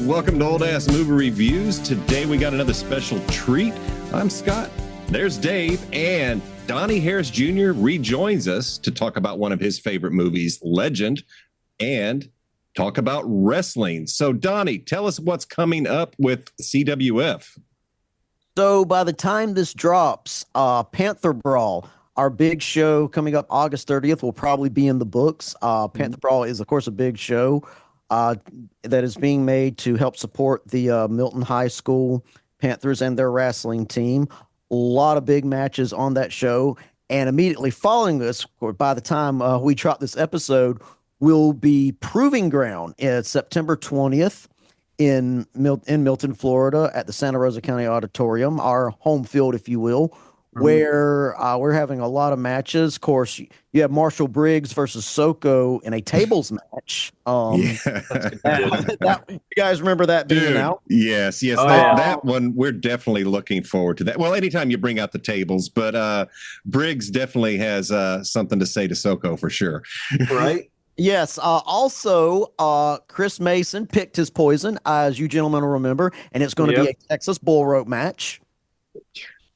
Welcome to Old Ass Movie Reviews. Today we got another special treat. I'm Scott. There's Dave, and Donnie Harris Jr. rejoins us to talk about one of his favorite movies, Legend, and talk about wrestling. So, Donnie, tell us what's coming up with CWF. So by the time this drops, Panther Brawl, our big show coming up August 30th, will probably be in the books. Panther Brawl is, of course, a big show that is being made to help support the Milton High School Panthers and their wrestling team. A lot of big matches on that show. And immediately following this, or by the time we drop this episode, will be Proving Ground at September 20th. In Milton, Florida, at the Santa Rosa County Auditorium, our home field, if you will, where we're having a lot of matches. Of course, you have Marshall Briggs versus Soko in a tables match. You guys remember that being out? Yes. That one, we're definitely looking forward to that. Well, anytime you bring out the tables, but Briggs definitely has something to say to Soko for sure. Right? Yes. Also, Chris Mason picked his poison, as you gentlemen will remember, and it's going to be a Texas bull rope match.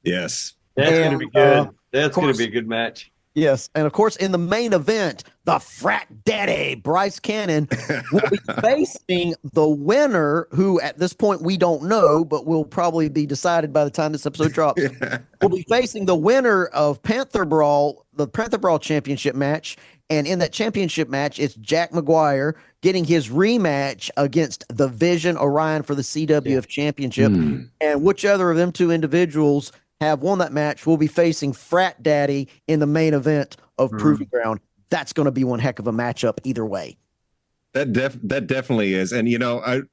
Yes. That's going to be good. That's going to be a good match. Yes. And of course, in the main event, the frat daddy, Bryce Cannon, will be facing the winner, who at this point we don't know, but will probably be decided by the time this episode drops. Will be facing the winner of Panther Brawl, the Panther Brawl championship match. And in that championship match, it's Jack McGuire getting his rematch against the Vision Orion for the CWF championship. And which other of them two individuals have won that match will be facing Frat Daddy in the main event of Proving Ground. That's going to be one heck of a matchup either way. That definitely is. And,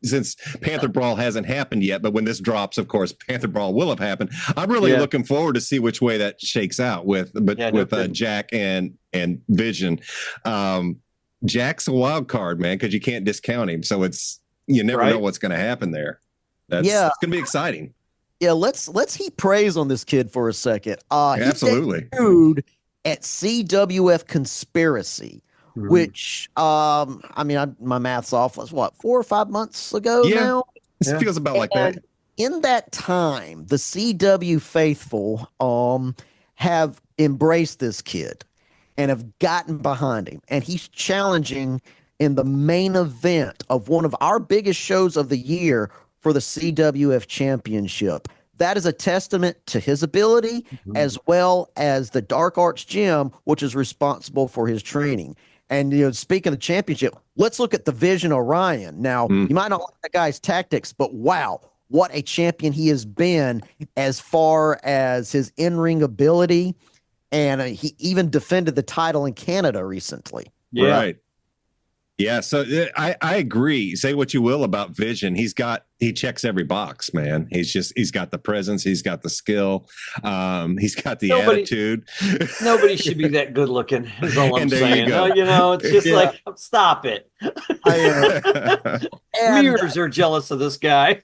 since Panther Brawl hasn't happened yet, but when this drops, of course, Panther Brawl will have happened. I'm really looking forward to see which way that shakes out with Jack and Vision. Jack's a wild card, man, because you can't discount him. So you never know what's going to happen there. It's going to be exciting. Yeah, let's heap praise on this kid for a second. Absolutely. He debuted at CWF Conspiracy. Which, my math's off. Was what, 4 or 5 months ago now? It feels about like that. In that time, the CW faithful have embraced this kid and have gotten behind him. And he's challenging in the main event of one of our biggest shows of the year for the CWF Championship. That is a testament to his ability as well as the Dark Arts Gym, which is responsible for his training. And, speaking of the championship, let's look at the Vision Orion. Now, you might not like that guy's tactics, but wow, what a champion he has been as far as his in-ring ability. And he even defended the title in Canada recently. Yeah. Right. Yeah, so I agree. Say what you will about Vision. He checks every box, man. He's got the presence. He's got the skill. He's got the attitude. Nobody should be that good looking, is all I'm saying. It's just like, stop it. Mirrors are jealous of this guy.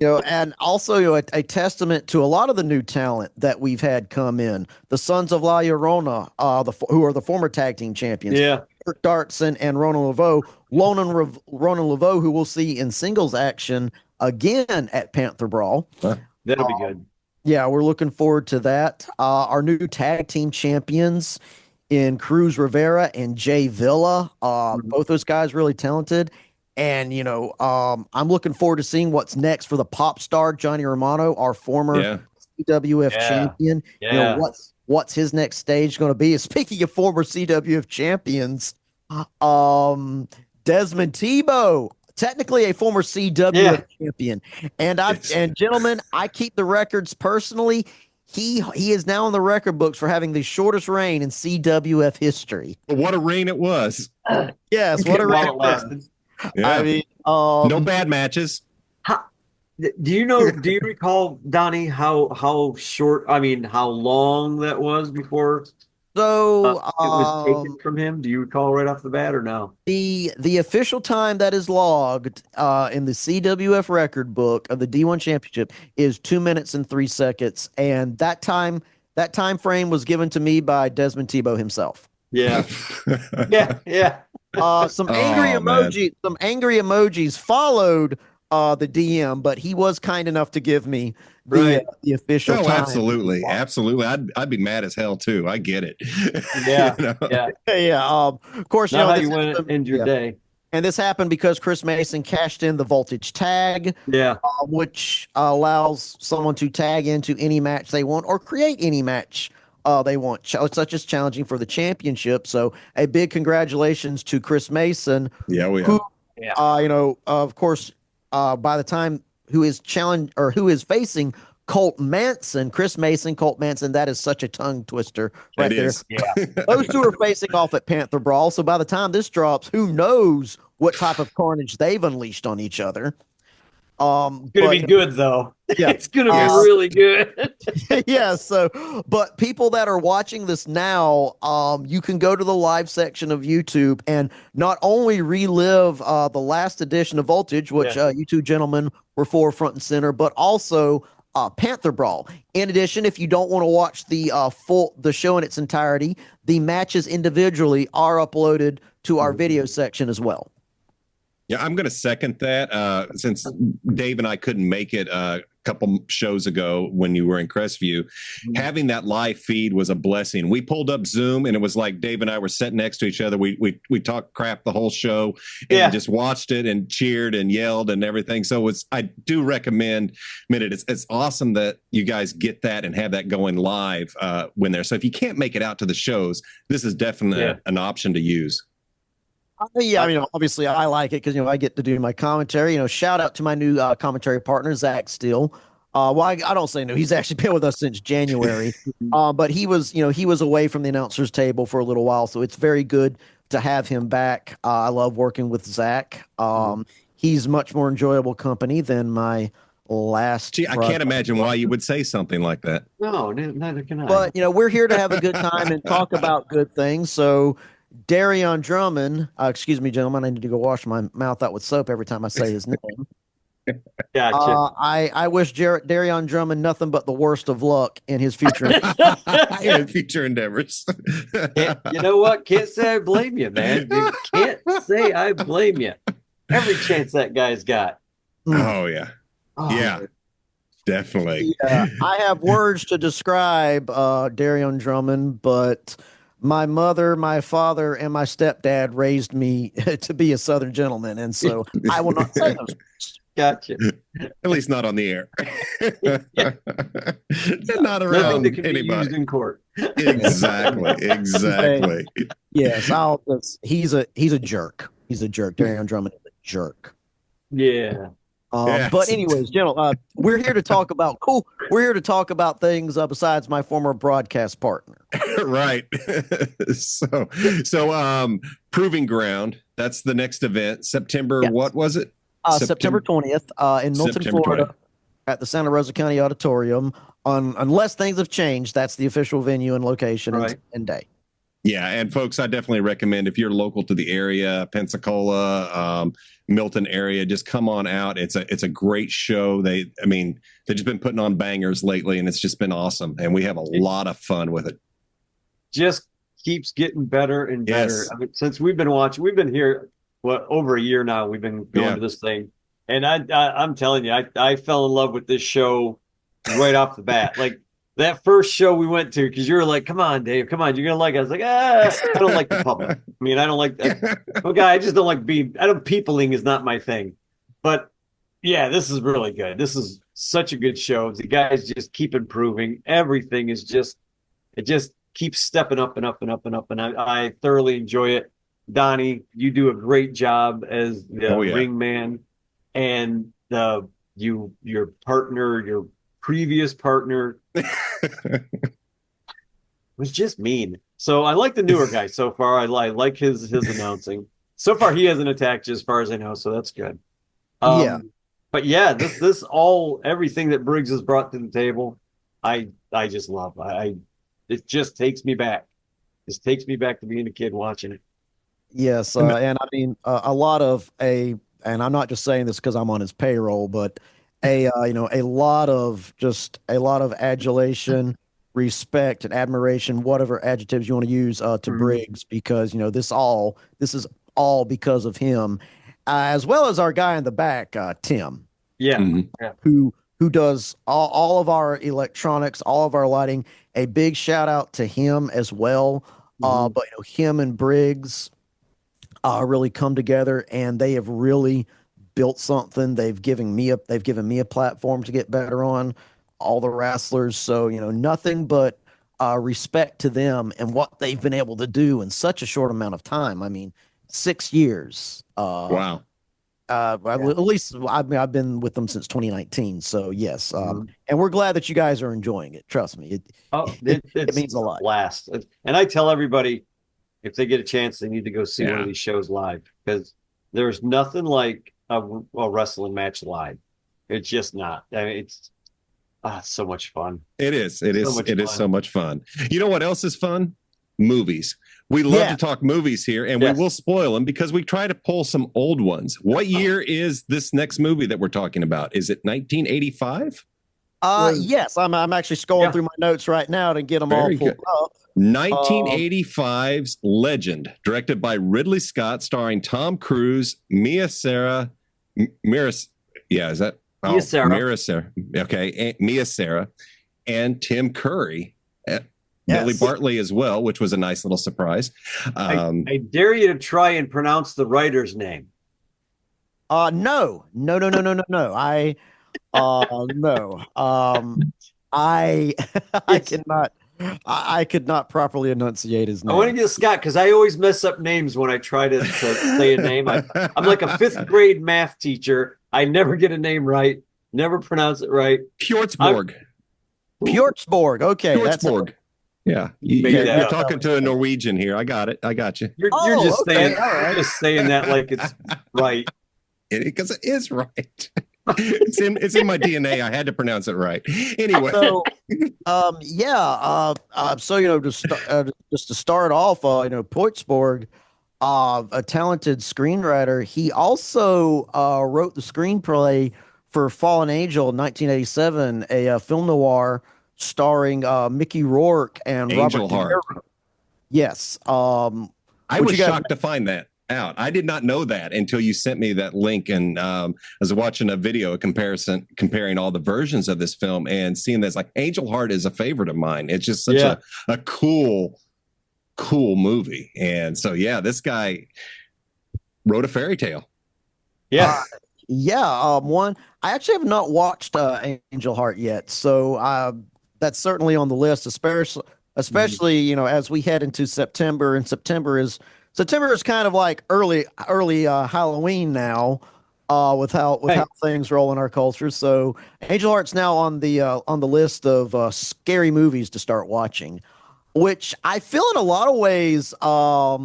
And also a testament to a lot of the new talent that we've had come in. The Sons of La Llorona, who are the former tag team champions. Yeah. Kirk Dartson and Ronan Laveau. Ronan Laveau, who we'll see in singles action again at Panther Brawl. That'll be good. Yeah, we're looking forward to that. Our new tag team champions in Cruz Rivera and Jay Villa. Both those guys really talented. And, I'm looking forward to seeing what's next for the pop star, Johnny Romano, our former CWF champion. Yeah. What's his next stage going to be? Speaking of former CWF champions, Desmond Tebow, technically a former CWF champion. And gentlemen, I keep the records personally. He is now in the record books for having the shortest reign in CWF history. What a reign it was. Yes, what a reign it lasted. Yeah. No bad matches. Do you recall, Donnie, how long that was before So it was taken from him? Do you recall right off the bat or no? The official time that is logged in the CWF record book of the D1 Championship is 2 minutes and 3 seconds, and that time frame was given to me by Desmond Tebow himself. Yeah, yeah. Some angry emojis followed the DM, but he was kind enough to give me the official time. Absolutely. Absolutely. I'd be mad as hell too. I get it. Yeah. You know? Yeah. Yeah. Of course, not how you want to end your day. And this happened because Chris Mason cashed in the voltage tag, which allows someone to tag into any match they want or create any match they want, such as challenging for the championship. So a big congratulations to Chris Mason. Yeah, who, of course, by the time who is facing Colt Manson, Chris Mason, Colt Manson, that is such a tongue twister right there. Yeah. Those two are facing off at Panther Brawl. So by the time this drops, who knows what type of carnage they've unleashed on each other. It's gonna be good though. Yeah, it's gonna be really good. Yeah. So, but people that are watching this now, you can go to the live section of YouTube and not only relive the last edition of Voltage, which you two gentlemen were front and center, but also Panther Brawl. In addition, if you don't want to watch the show in its entirety, the matches individually are uploaded to our video section as well. Yeah, I'm going to second that. Since Dave and I couldn't make it a couple shows ago when you were in Crestview, having that live feed was a blessing. We pulled up Zoom and it was like Dave and I were sitting next to each other. We talked crap the whole show and just watched it and cheered and yelled and everything. So I do recommend it. It's awesome that you guys get that and have that going live when there. So if you can't make it out to the shows, this is definitely an option to use. Yeah, I mean, obviously I like it because, I get to do my commentary. Shout out to my new commentary partner, Zach Steele. Well, I don't say no. He's actually been with us since January. But he was away from the announcers table for a little while. So it's very good to have him back. I love working with Zach. He's much more enjoyable company than my last. Gee, I can't imagine why you would say something like that. No, neither can I. But, we're here to have a good time and talk about good things. So, Darion Drummond, excuse me, gentlemen, I need to go wash my mouth out with soap every time I say his name. Gotcha. I wish Darion Drummond nothing but the worst of luck in his future. Future endeavors. You know what? Can't say I blame you, man. Can't say I blame you. Every chance that guy's got. Oh, yeah. Yeah. Definitely. Yeah, I have words to describe Darion Drummond, but my mother, my father, and my stepdad raised me to be a Southern gentleman, and so I will not say those. Gotcha. At least not on the air. Not around that can anybody. Be used in court. Exactly. Yes, he's a jerk. He's a jerk. Darion Drummond is a jerk. Yeah. But anyways, we're here to talk about We're here to talk about things besides my former broadcast partner. Right. So, Proving Ground. That's the next event. September. Yes. What was it? September 20th in Milton, Florida, at the Santa Rosa County Auditorium. Unless things have changed, that's the official venue and location and day. Yeah, and folks, I definitely recommend if you're local to the area, Pensacola, Milton area, just come on out. It's a great show. They've just been putting on bangers lately, and it's just been awesome. And we have a lot of fun with it. Just keeps getting better and better. Yes. I mean, since we've been here over a year now. We've been going to this thing, and I'm telling you, I fell in love with this show right off the bat. Like that first show we went to, because you were like, "Come on, Dave, come on, you're gonna like it." I was like, I don't like the public. I mean, I don't like that. Okay, I just don't like peopling is not my thing. But yeah, this is really good. This is such a good show. The guys just keep improving. Everything is it just keeps stepping up and up and up and up, and I thoroughly enjoy it. Donnie, you do a great job as the ring man, and your partner, your previous partner was just mean. So I like the newer guy so far. I like his announcing. So far he hasn't attacked you as far as I know, so that's good. But yeah, this everything that Briggs has brought to the table, I just love. It just takes me back. It takes me back to being a kid watching it. Yes, and I mean a lot of and I'm not just saying this because I'm on his payroll, but a lot of adulation, respect, and admiration, whatever adjectives you want to use to Briggs, because this is all because of him, as well as our guy in the back, Tim. Yeah. Mm-hmm. Who does all of our electronics, all of our lighting. A big shout out to him as well. But him and Briggs really come together, and they have really built something. They've given me a platform to get better on, all the wrestlers. So nothing but respect to them and what they've been able to do in such a short amount of time. I mean, 6 years. Wow. At least I've been with them since 2019. So yes, and we're glad that you guys are enjoying it. Trust me, it means a lot. Blast. And I tell everybody, if they get a chance, they need to go see one of these shows live, because there's nothing like a wrestling match live. It's just not. I mean, it's so much fun. It is. It is so much fun. You know what else is fun? Movies. We love to talk movies here, and we will spoil them because we try to pull some old ones. What year is this next movie that we're talking about? Is it 1985? Yes. I'm actually scrolling through my notes right now to get them all pulled up. 1985's Legend, directed by Ridley Scott, starring Tom Cruise, Mia Sara. Mia Sara. Okay, Mia Sara, and Tim Curry. Billy Bartley as well, which was a nice little surprise. I dare you to try and pronounce the writer's name. No. I cannot. I could not properly enunciate his name. I want to get Scott, because I always mess up names when I try to say a name. I'm like a 5th grade math teacher. I never get a name right, never pronounce it right. Pjortsborg. Okay. Pjortsborg. Yeah, you're talking to a Norwegian here. I got it. I got you. You're just saying that like it's right. Because it is right. It's in my DNA. I had to pronounce it right. Anyway. So, just to start off, Pjortsborg, a talented screenwriter. He also wrote the screenplay for Fallen Angel in 1987, a film noir starring Mickey Rourke and Angel Robert Heart. De Niro. Yes. I was shocked to find that out. I did not know that until you sent me that link, and I was watching a video, comparing all the versions of this film, and seeing this, like, Angel Heart is a favorite of mine. It's just such a cool movie. And so, this guy wrote a fairy tale. Yeah. One, I actually have not watched Angel Heart yet. So that's certainly on the list, especially as we head into September, and September is kind of like early Halloween now, with how things roll in our culture. So Angel Heart's now on the list of scary movies to start watching, which I feel in a lot of ways. I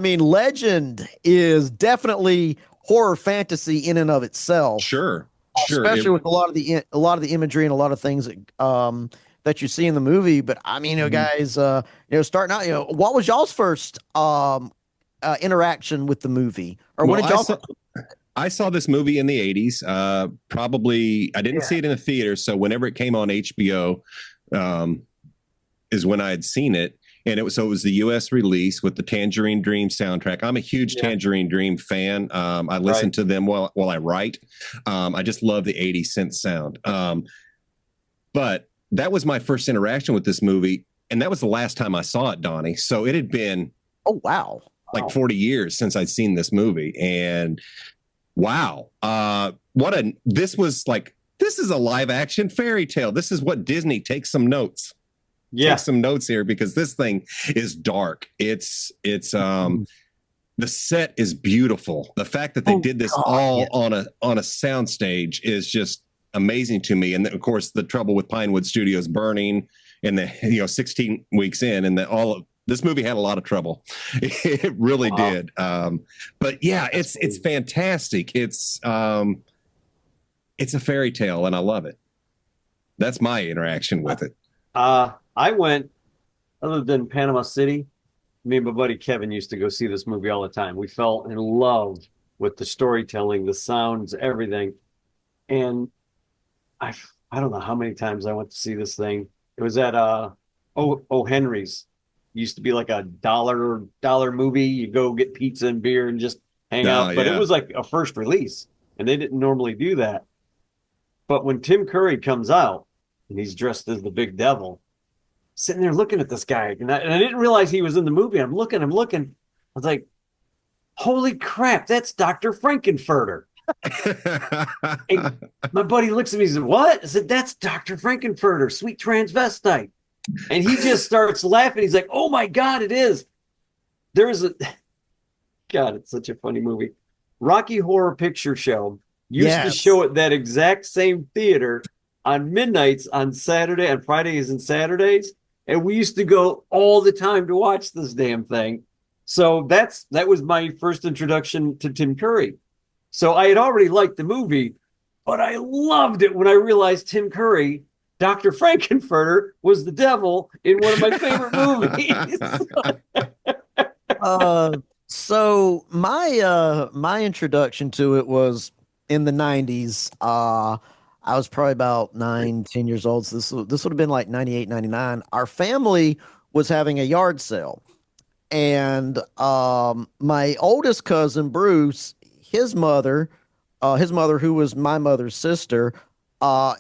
mean, Legend is definitely horror fantasy in and of itself. Sure. Especially with a lot of the imagery and a lot of things that you see in the movie. But I mean, guys, starting out, what was y'all's first interaction with the movie, or when did y'all? I saw this movie in the 80s. Probably, I didn't see it in the theater, so whenever it came on HBO, is when I had seen it. And it was the U.S. release with the Tangerine Dream soundtrack. I'm a huge Tangerine Dream fan. I listen to them while I write. I just love the 80s synth sound. But that was my first interaction with this movie, and that was the last time I saw it, Donnie. So it had been 40 years since I'd seen this movie, and wow, this is a live action fairy tale. This is what Disney takes some notes. Take some notes here, because this thing is dark. It's the set is beautiful. The fact that they did this on a soundstage is just amazing to me. And of course, the trouble with Pinewood Studios burning, and 16 weeks in, and this movie had a lot of trouble. It really did. But it's fantastic. It's a fairy tale, and I love it. That's my interaction with it. I went, other than Panama City, me and my buddy Kevin used to go see this movie all the time. We fell in love with the storytelling, the sounds, everything. And I don't know how many times I went to see this thing. It was at O. Henry's used to be like a dollar movie. You go get pizza and beer and just hang Oh, out. But it yeah. was like a first release, and they didn't normally do that. But when Tim Curry comes out and he's dressed as the big devil, sitting there looking at this guy, and I didn't realize he was in the movie. I'm looking. I was like, holy crap, that's Dr. Frankenfurter. And my buddy looks at me and says, what? I said, that's Dr. Frankenfurter, sweet transvestite. And he just starts laughing. He's like, oh my God, it is. There's a, God, it's such a funny movie. Rocky Horror Picture Show used to show at that exact same theater on midnights on Saturday, on Fridays and Saturdays. And we used to go all the time to watch this damn thing. So that was my first introduction to Tim Curry. So I had already liked the movie, but I loved it when I realized Tim Curry, Dr. Frankenfurter, was the devil in one of my favorite movies. So my introduction to it was in the 90s. I was probably about 9, 10 years old. So this would have been like 98, 99. Our family was having a yard sale. And my oldest cousin, Bruce, his mother, who was my mother's sister,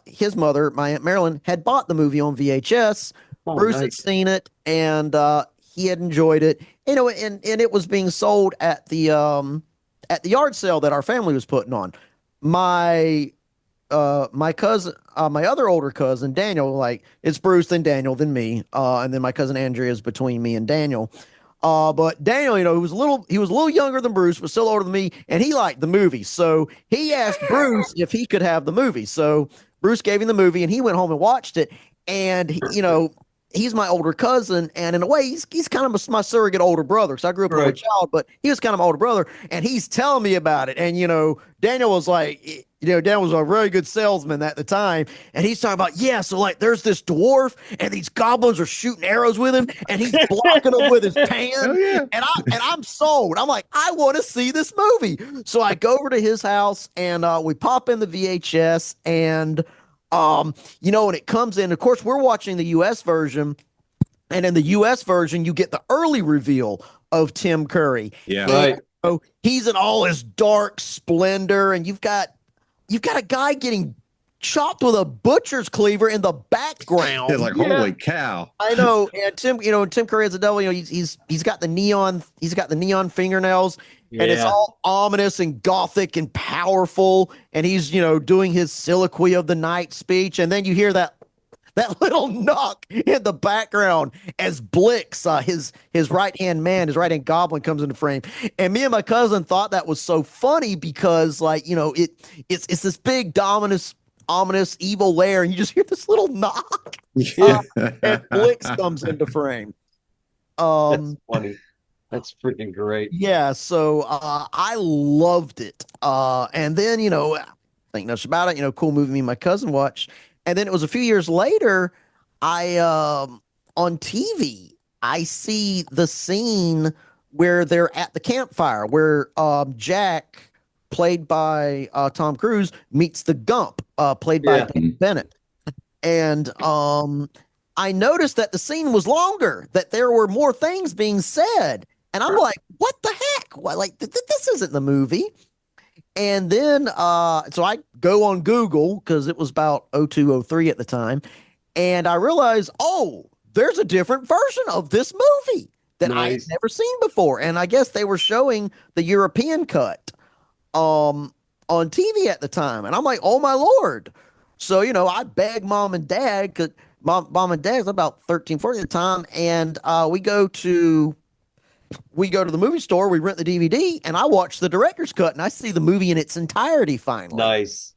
his mother, my Aunt Marilyn, had bought the movie on VHS. Oh, Bruce nice. had seen it, and he had enjoyed it. You know, and it was being sold at the yard sale that our family was putting on. My cousin, my other older cousin, Daniel, like it's Bruce, then Daniel, then me, and then my cousin Andrea is between me and Daniel. But Daniel, you know, he was a little younger than Bruce, but still older than me, and he liked the movie. So he asked Bruce if he could have the movie. So Bruce gave him the movie, and he went home and watched it. And you know, he's my older cousin, and in a way, he's kind of my surrogate older brother. Because I grew up as a child, but he was kind of my older brother, and he's telling me about it. And you know, Daniel was like, Daniel was a very good salesman at the time, and he's talking about, yeah, so like there's this dwarf, and these goblins are shooting arrows with him, and he's blocking them with his pan, and I'm sold. I'm like, I want to see this movie. So I go over to his house, and we pop in the VHS, and you know, when it comes in, of course, we're watching the U.S. version, and in the U.S. version, you get the early reveal of Tim Curry. Yeah, and, right. You know, he's in all his dark splendor, and you've got a guy getting chopped with a butcher's cleaver in the background. It's like, holy cow. I know. And Tim Curry as a devil, you know, he's got the neon fingernails, and it's all ominous and gothic and powerful. And he's, you know, doing his soliloquy of the night speech. And then you hear that little knock in the background as Blix, his right-hand man, his right-hand goblin, comes into frame. And me and my cousin thought that was so funny because, like, you know, it's this big, ominous evil lair, and you just hear this little knock. And Blix comes into frame. That's funny. That's freaking great. Yeah, so I loved it. And then, you know, think much about it. You know, cool movie me and my cousin watched. And then it was a few years later, on TV, I see the scene where they're at the campfire, where Jack, played by Tom Cruise, meets the Gump, played by Dan Bennett. And I noticed that the scene was longer, that there were more things being said. And I'm like, what the heck? What, like, this isn't the movie. And then, so I go on Google because it was about 0203 at the time. And I realized, oh, there's a different version of this movie that I had never seen before. And I guess they were showing the European cut on TV at the time. And I'm like, oh, my Lord. So, you know, I begged mom and dad, because mom and dad's about 13, 14 at the time. And we go to the movie store, we rent the DVD, and I watch the director's cut, and I see the movie in its entirety finally. Nice.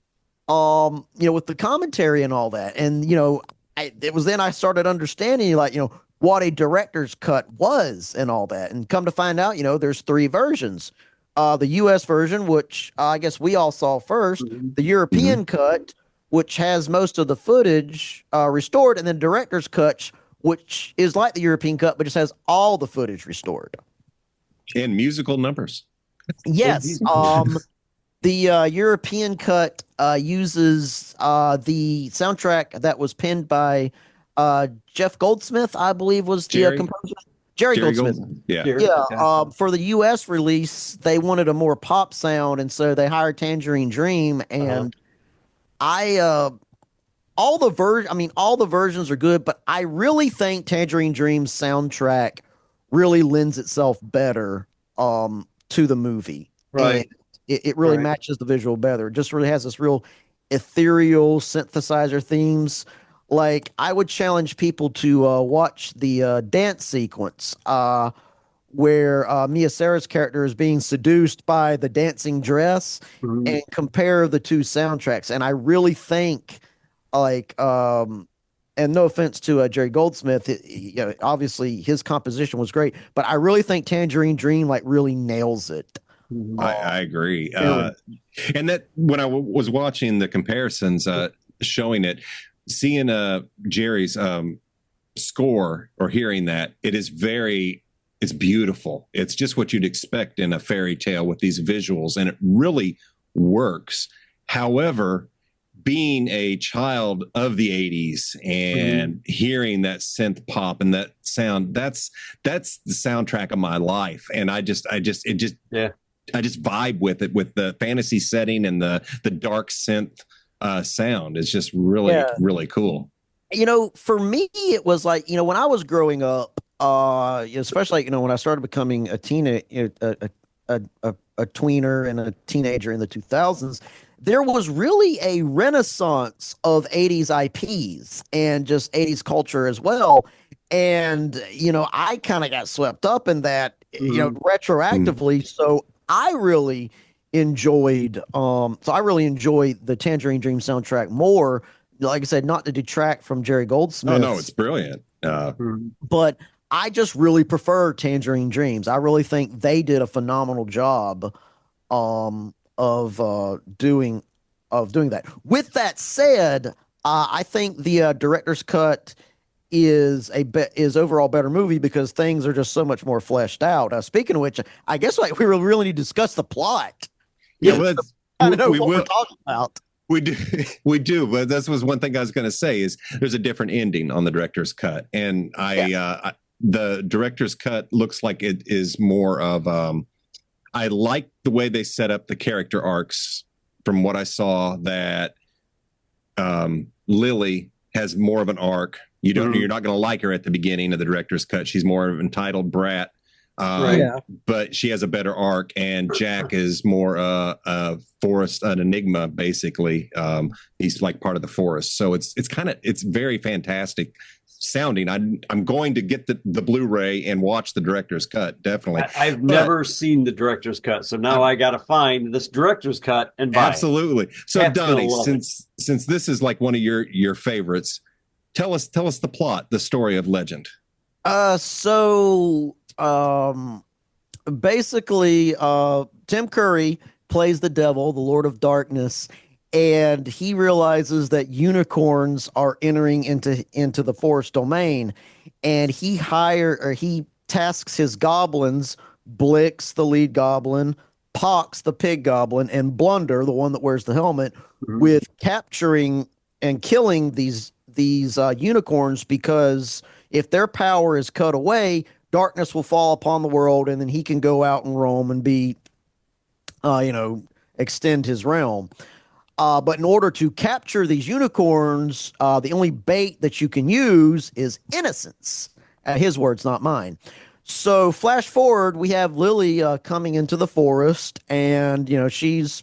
You know, with the commentary and all that. And, you know, it was then I started understanding, like, you know, what a director's cut was and all that. And come to find out, you know, there's 3 versions. The U.S. version, which I guess we all saw first, the European cut, which has most of the footage restored, and then director's cut, which is like the European cut, but just has all the footage restored. And musical numbers. Yes. The European cut uses the soundtrack that was penned by Jeff Goldsmith, I believe was the composer. Jerry Goldsmith. Yeah. Yeah. Okay. For the U.S. release, they wanted a more pop sound, and so they hired Tangerine Dream. And all the versions are good, but I really think Tangerine Dream's soundtrack really lends itself better to the movie. Right. And it really matches the visual better. It just really has this real ethereal synthesizer themes. Like, I would challenge people to watch the dance sequence where Mia Sarah's character is being seduced by the dancing dress, and compare the two soundtracks. And I really think, like, and no offense to Jerry Goldsmith, obviously his composition was great, but I really think Tangerine Dream like really nails it. I agree. And that when I was watching the comparisons, showing it, seeing Jerry's score or hearing that, it's beautiful. It's just what you'd expect in a fairy tale with these visuals, and it really works. However, being a child of the 80s and hearing that synth pop and that sound, that's the soundtrack of my life. And I just vibe with it, with the fantasy setting and the dark synth sound. It's just really, really cool. For me, it was like, when I was growing up, especially, when I started becoming a tweener and a teenager in the 2000s, there was really a renaissance of 80s IPs and just 80s culture as well. And, I kind of got swept up in that, retroactively. So I really enjoyed the Tangerine Dream soundtrack more. Like I said, not to detract from Jerry Goldsmith. No, it's brilliant. But I just really prefer Tangerine Dreams. I really think they did a phenomenal job of doing that. With that said, I think the director's cut is overall better movie because things are just so much more fleshed out. Speaking of which, I guess we really need to discuss the plot. Yeah, well, I don't know what we're talking about. We do, but this was one thing I was going to say is there's a different ending on the director's cut, and the director's cut looks like it is more of I like the way they set up the character arcs. From what I saw, that Lily has more of an arc. You're not going to like her at the beginning of the director's cut. She's more of an entitled brat. But she has a better arc, and Jack is more a forest, an enigma, basically. He's like part of the forest, so it's very fantastic sounding. I'm going to get the Blu-ray and watch the director's cut, definitely. I've never seen the director's cut, so now I got to find this director's cut and buy absolutely it. So Donnie, since this is like one of your favorites, tell us the plot, the story of Legend. Basically, Tim Curry plays the devil, the Lord of Darkness, and he realizes that unicorns are entering into the forest domain, and he tasks his goblins, Blix, the lead goblin, Pox, the pig goblin, and Blunder, the one that wears the helmet, with capturing and killing these unicorns, because if their power is cut away, darkness will fall upon the world, and then he can go out and roam and extend his realm. But in order to capture these unicorns, the only bait that you can use is innocence. His words, not mine. So flash forward, we have Lily coming into the forest, and she's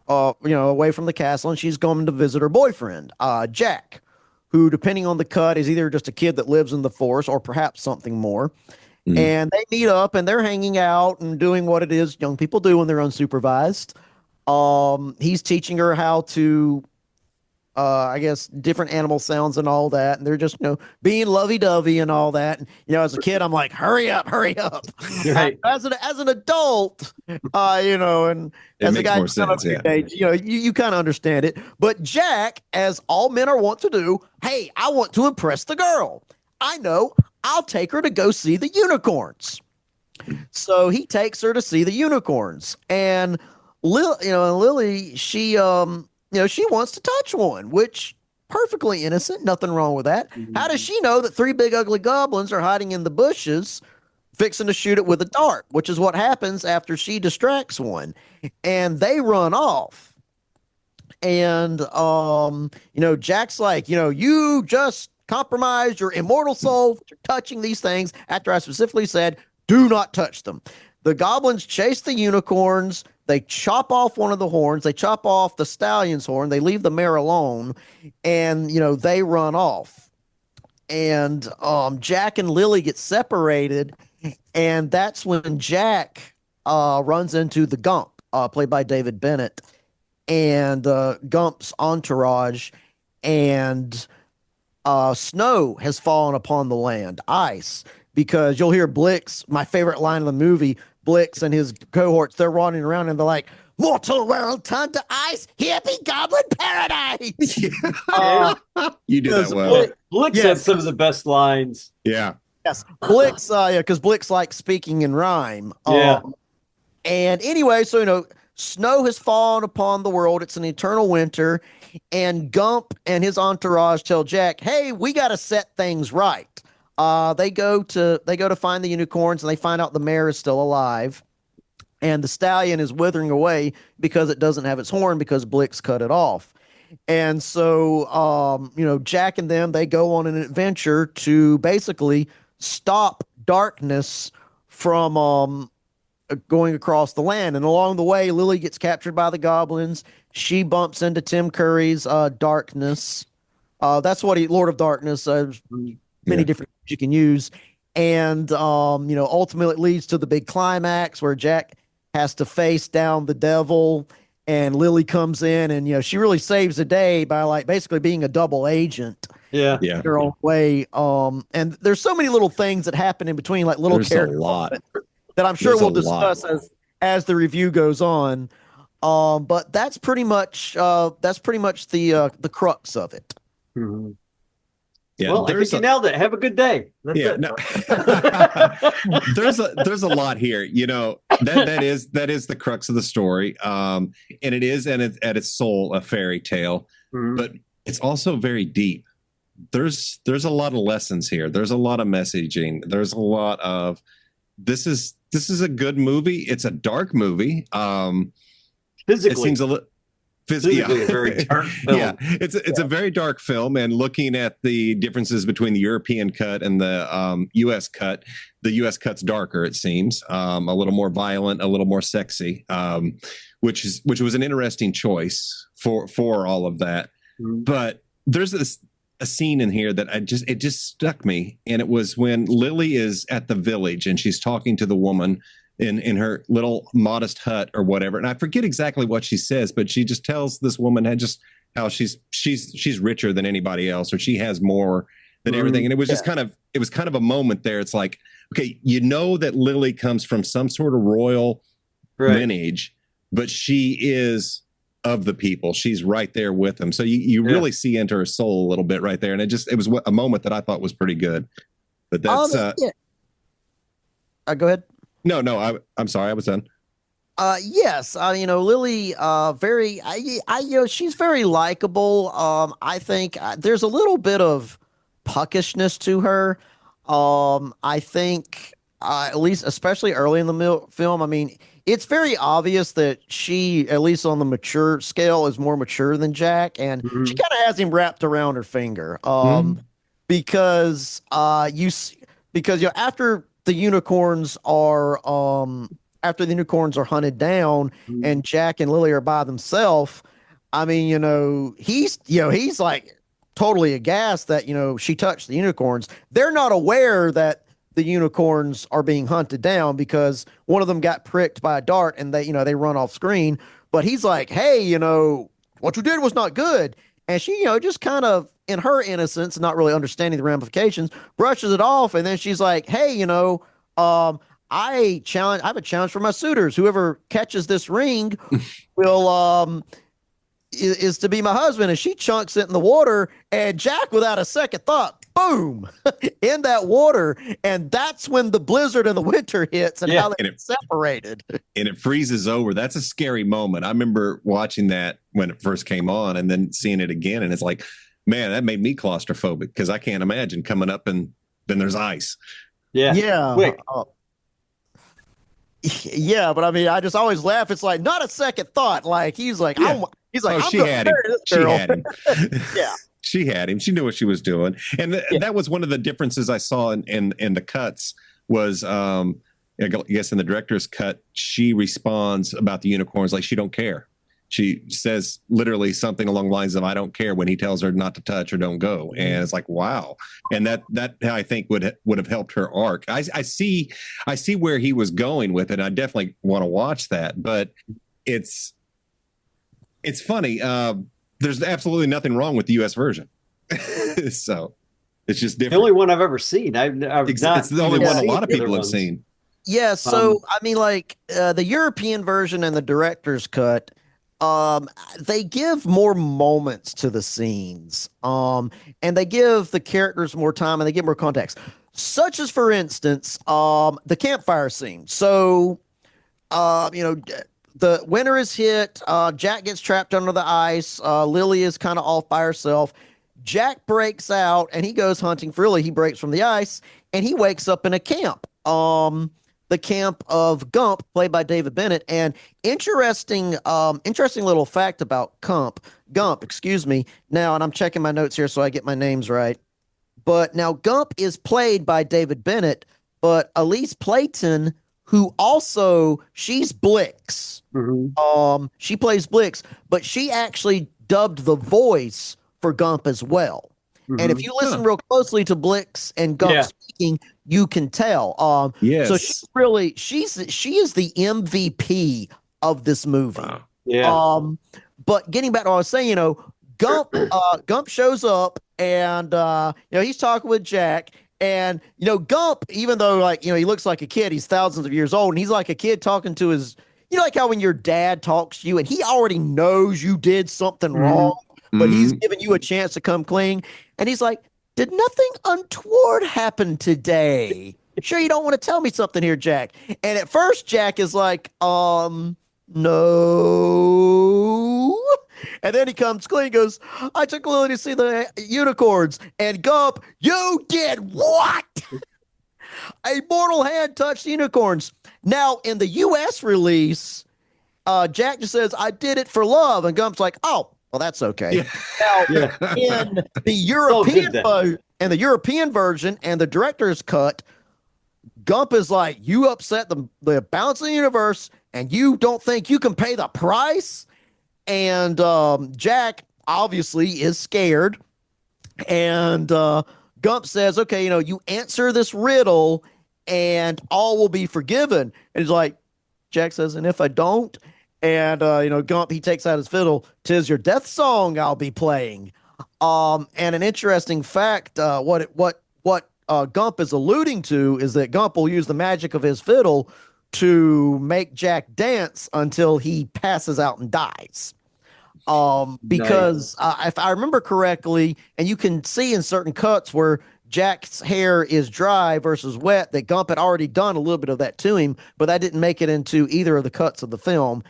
away from the castle, and she's going to visit her boyfriend, Jack, who, depending on the cut, is either just a kid that lives in the forest or perhaps something more. And they meet up, and they're hanging out and doing what it is young people do when they're unsupervised. He's teaching her how to, I guess, different animal sounds and all that. And they're just, being lovey-dovey and all that. And, as a kid, I'm like, hurry up. Right. As an adult, and it as makes a guy more sense, age, you kind of understand it. But Jack, as all men are wont to do, hey, I want to impress the girl. I know, I'll take her to go see the unicorns. So he takes her to see the unicorns, and Lily, she wants to touch one, which perfectly innocent, nothing wrong with that. How does she know that three big ugly goblins are hiding in the bushes fixing to shoot it with a dart, which is what happens after she distracts one, and they run off. And Jack's like, you just compromised your immortal soul for touching these things after I specifically said, do not touch them. The goblins chase the unicorns. They chop off one of the horns. They chop off the stallion's horn. They leave the mare alone, and they run off. And Jack and Lily get separated, and that's when Jack runs into the Gump, played by David Bennett, and Gump's entourage, and snow has fallen upon the land, ice, because you'll hear Blix, my favorite line of the movie, Blix and his cohorts, they're running around and they're like, mortal world turned to ice, here be goblin paradise. You do that well. Blix has some of the best lines. Yeah. Yes. Blix, because Blix likes speaking in rhyme. Yeah. And anyway, so, snow has fallen upon the world. It's an eternal winter. And Gump and his entourage tell Jack, hey, we got to set things right. They go to find the unicorns, and they find out the mare is still alive. And the stallion is withering away because it doesn't have its horn because Blix cut it off. And so, Jack and them, they go on an adventure to basically stop darkness from going across the land. And along the way, Lily gets captured by the goblins. She bumps into Tim Curry's darkness. That's what Lord of Darkness. Many different you can use. And, ultimately it leads to the big climax where Jack has to face down the devil, and Lily comes in, and, she really saves the day by basically being a double agent. Yeah. In her own way. And there's so many little things that happen in between, like little characters that I'm sure we'll discuss as the review goes on. But that's pretty much the crux of it. Mm-hmm. Yeah, well, I think you nailed it. Have a good day. That's it. No. there's a lot here. That is the crux of the story. And it is, and at its soul, a fairy tale. Mm-hmm. But it's also very deep. There's a lot of lessons here. There's a lot of messaging. There's a lot of this is a good movie. It's a dark movie. Physically, it seems a little. Physically, a very dark film. Yeah, it's a very dark film, and looking at the differences between the European cut and the U.S. cut, the U.S. cut's darker. It seems a little more violent, a little more sexy, which was an interesting choice for all of that. Mm-hmm. But there's a scene in here that it just struck me, and it was when Lily is at the village and she's talking to the woman in her little modest hut or whatever. And I forget exactly what she says, but she just tells this woman how she's richer than anybody else, or she has more than everything. And it was just kind of a moment there. It's like, okay, that Lily comes from some sort of royal lineage, but she is of the people. She's right there with them. So you really see into her soul a little bit right there. And it was a moment that I thought was pretty good. But that's go ahead. No, I'm sorry, I was done. Yes, Lily, she's very likable. I think there's a little bit of puckishness to her. I think, at least, especially early in the film, I mean, it's very obvious that she, at least on the mature scale, is more mature than Jack, and she kind of has him wrapped around her finger. Because after the unicorns are hunted down and Jack and Lily are by themselves, I mean, he's like totally aghast that, she touched the unicorns. They're not aware that the unicorns are being hunted down because one of them got pricked by a dart and they run off screen. But he's like, hey, what you did was not good. And she, just kind of, in her innocence, not really understanding the ramifications, brushes it off. And then she's like, hey, I have a challenge for my suitors. Whoever catches this ring will, is to be my husband. And she chunks it in the water, and Jack, without a second thought, boom, in that water. And that's when the blizzard and the winter hits and how they get separated. And it freezes over. That's a scary moment. I remember watching that when it first came on and then seeing it again. And it's like, man, that made me claustrophobic because I can't imagine coming up and then there's ice. Yeah. Yeah. Quick. Yeah, but I mean, I just always laugh. It's like not a second thought. Like he's like, Yeah. he's like, I'm she gonna had him. marry this She girl. had him. Yeah. She had him. She knew what she was doing. And that was one of the differences I saw in the cuts was, I guess in the director's cut, she responds about the unicorns like she don't care. She says literally something along the lines of, I don't care, when he tells her not to touch or don't go. And it's like, wow. And that I think would have helped her arc. I see where he was going with it. I definitely want to watch that, but it's funny. There's absolutely nothing wrong with the US version. So it's just different. The only one I've ever seen. It's the only one a lot of people have seen. Yeah. So, I mean, like the European version and the director's cut, they give more moments to the scenes, and they give the characters more time and they give more context, such as, for instance, the campfire scene. So, the winter is hit. Jack gets trapped under the ice. Lily is kind of off by herself. Jack breaks out and he goes hunting for Lily. He breaks from the ice and he wakes up in a camp. The camp of Gump, played by David Bennett. And interesting little fact about Gump, excuse me. Now, and I'm checking my notes here so I get my names right. But now Gump is played by David Bennett, but Elise Clayton, who also, she's Blix. Mm-hmm. She plays Blix, but she actually dubbed the voice for Gump as well. Mm-hmm. And if you listen real closely to Blix and Gump speaking, you can tell. Yes. So she is the MVP of this movie. Wow. Yeah. But getting back to what I was saying, Gump shows up and he's talking with Jack. And, Gump, even though, he looks like a kid, he's thousands of years old, and he's like a kid talking to his, like how when your dad talks to you and he already knows you did something wrong, but he's giving you a chance to come clean. And he's like, did nothing untoward happen today? Sure, you don't want to tell me something here, Jack. And at first, Jack is like, no. And then he comes clean, goes, I took Lily to see the unicorns. And Gump, you did what? A mortal hand touched the unicorns. Now, in the U.S. release, Jack just says, I did it for love. And Gump's like, oh, well, that's okay. Yeah. Now, in the European version and the director's cut, Gump is like, you upset the balance of the universe and you don't think you can pay the price? And Jack obviously is scared. And Gump says, okay, you answer this riddle and all will be forgiven. And he's like, Jack says, and if I don't? And, Gump, he takes out his fiddle. 'Tis your death song I'll be playing. And an interesting fact, what Gump is alluding to is that Gump will use the magic of his fiddle to make Jack dance until he passes out and dies. Because if I remember correctly, and you can see in certain cuts where Jack's hair is dry versus wet, that Gump had already done a little bit of that to him, but that didn't make it into either of the cuts of the film,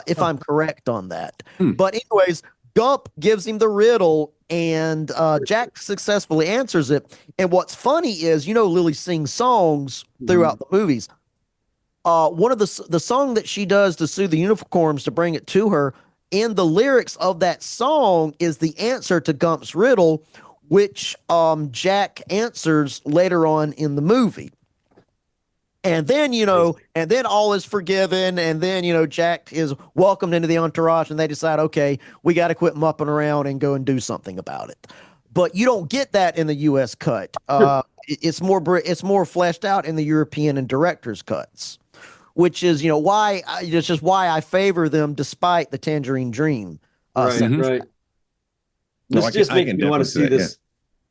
if I'm correct on that. But anyways, Gump gives him the riddle, and Jack successfully answers it. And what's funny is, Lily sings songs throughout the movies. One of the song that she does to soothe the unicorns to bring it to her, in the lyrics of that song is the answer to Gump's riddle, which Jack answers later on in the movie. And then, and then all is forgiven. And then, Jack is welcomed into the entourage and they decide, okay, we got to quit mupping around and go and do something about it. But you don't get that in the U.S. cut. It's more fleshed out in the European and director's cuts, which is, why it's just why I favor them despite the Tangerine Dream. Right. This just makes me want to see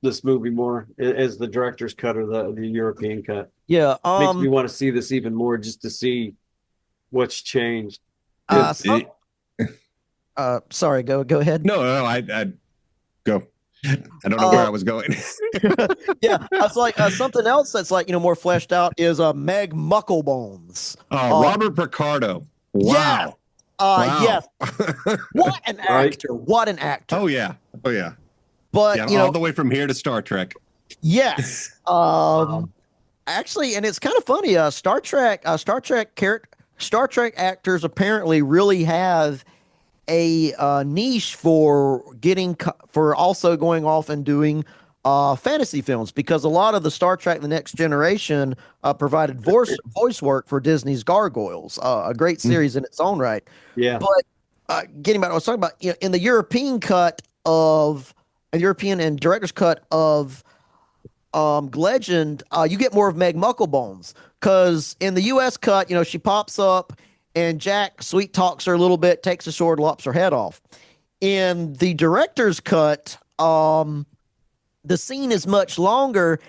this movie more as the director's cut or the European cut. Yeah. Makes me want to see this even more just to see what's changed. Sorry, go ahead. No, I go. I don't know where I was going. Yeah, it's like something else that's like more fleshed out is Meg Mucklebones. Robert Picardo. Wow. Yeah. Wow. Yes. What an actor! What an actor! Oh yeah. But all the way from here to Star Trek. Yes. Actually, and it's kind of funny. Star Trek Star Trek actors apparently really have a niche for for also going off and doing fantasy films, because a lot of the Star Trek: The Next Generation provided voice work for Disney's Gargoyles, a great series in its own right. Yeah. But getting back to what I was talking about, in the European and director's cut of Legend, you get more of Meg Mucklebones, because in the U.S. cut, she pops up and Jack sweet talks her a little bit, takes a sword, lops her head off. In the director's cut, the scene is much longer,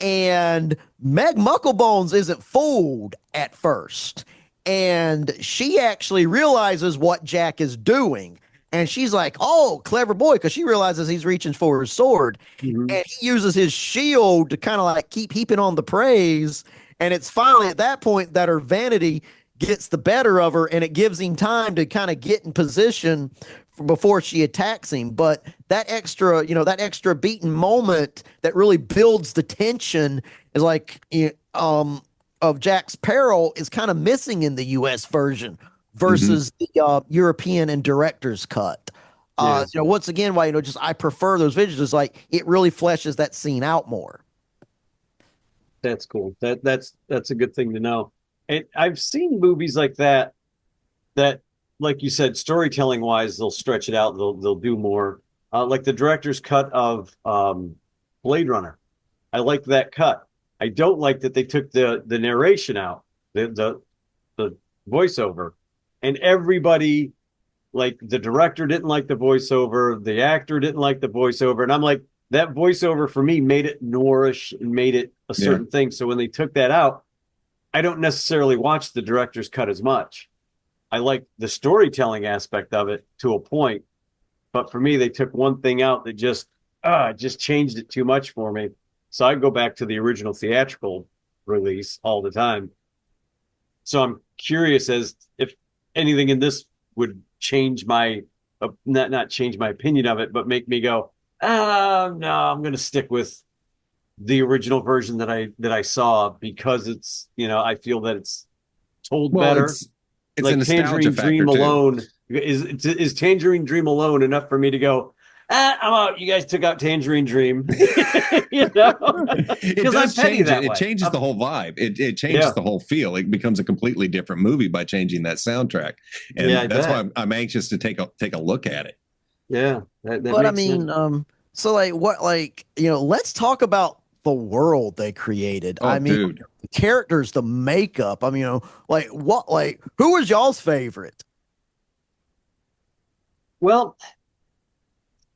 and Meg Mucklebones isn't fooled at first, and she actually realizes what Jack is doing. And she's like, oh, clever boy, because she realizes he's reaching for his sword. Mm-hmm. And he uses his shield to kind of like keep heaping on the praise. And it's finally at that point that her vanity gets the better of her, and it gives him time to kind of get in position before she attacks him. But that extra beaten moment that really builds the tension is like of Jack's peril is kind of missing in the U.S. version versus the European and director's cut. Once again, why I prefer those visuals is like it really fleshes that scene out more. That's cool. That's a good thing to know. And I've seen movies like that, like you said, storytelling wise, they'll stretch it out. They'll do more. Like the director's cut of Blade Runner. I like that cut. I don't like that they took the narration out, the voiceover, and everybody, like the director didn't like the voiceover, the actor didn't like the voiceover, and I'm like, that voiceover for me made it nourish and made it a certain thing. So when they took that out, I don't necessarily watch the director's cut as much. I like the storytelling aspect of it to a point, but for me, they took one thing out that just changed it too much for me. So I go back to the original theatrical release all the time. So I'm curious as if anything in this would change my, not change my opinion of it, but make me go, no, I'm going to stick with the original version that I saw, because it's, I feel that it's told better. It's like a nostalgia Tangerine factor Dream too. alone is Tangerine Dream alone enough for me to go, I'm out. You guys took out Tangerine Dream. It does change it. It changes the whole vibe. It changes the whole feel. It becomes a completely different movie by changing that soundtrack. And that's why I'm anxious to take a look at it. Yeah. But I mean, so let's talk about the world they created. Oh, I mean, dude. The characters, the makeup. I mean, who was y'all's favorite? Well,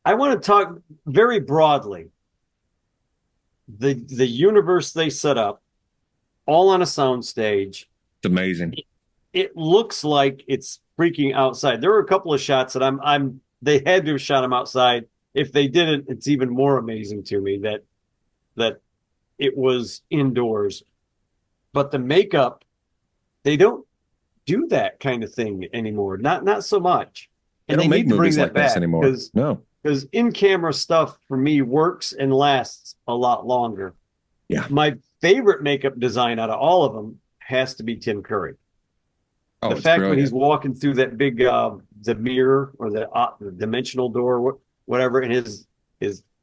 I want to talk very broadly. The universe they set up, all on a soundstage. It's amazing. It looks like it's freaking outside. There were a couple of shots that they had to have shot them outside. If they didn't, it's even more amazing to me that it was indoors. But the makeup, they don't do that kind of thing anymore. Not so much. And they don't make movies like this anymore. No. Because in-camera stuff for me works and lasts a lot longer. Yeah. My favorite makeup design out of all of them has to be Tim Curry. Oh, the fact brilliant. when he's walking through that big the mirror or the dimensional door, whatever, and his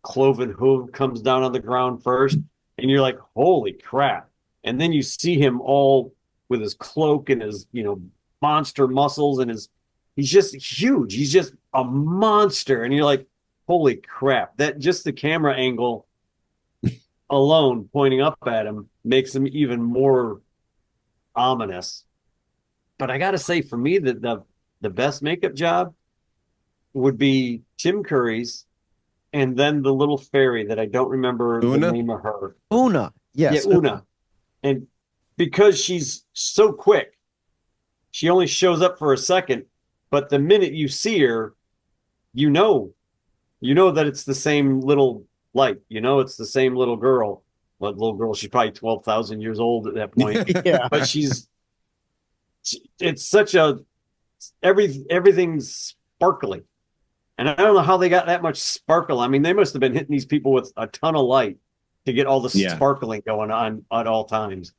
cloven hoof comes down on the ground first, and you're like, holy crap. And then you see him all with his cloak and his monster muscles, and he's just huge. He's just a monster. And you're like, holy crap. That just the camera angle alone pointing up at him makes him even more ominous. But I got to say, for me, the best makeup job would be Tim Curry's, and then the little fairy that I don't remember the name of her. Una. Yes. Yeah, Una. And because she's so quick, she only shows up for a second. But the minute you see her, you know that it's the same little light. It's the same little girl. Well, little girl, she's probably 12,000 years old at that point. Yeah. But it's such everything's sparkly. And I don't know how they got that much sparkle. I mean, they must have been hitting these people with a ton of light to get all the sparkling going on at all times.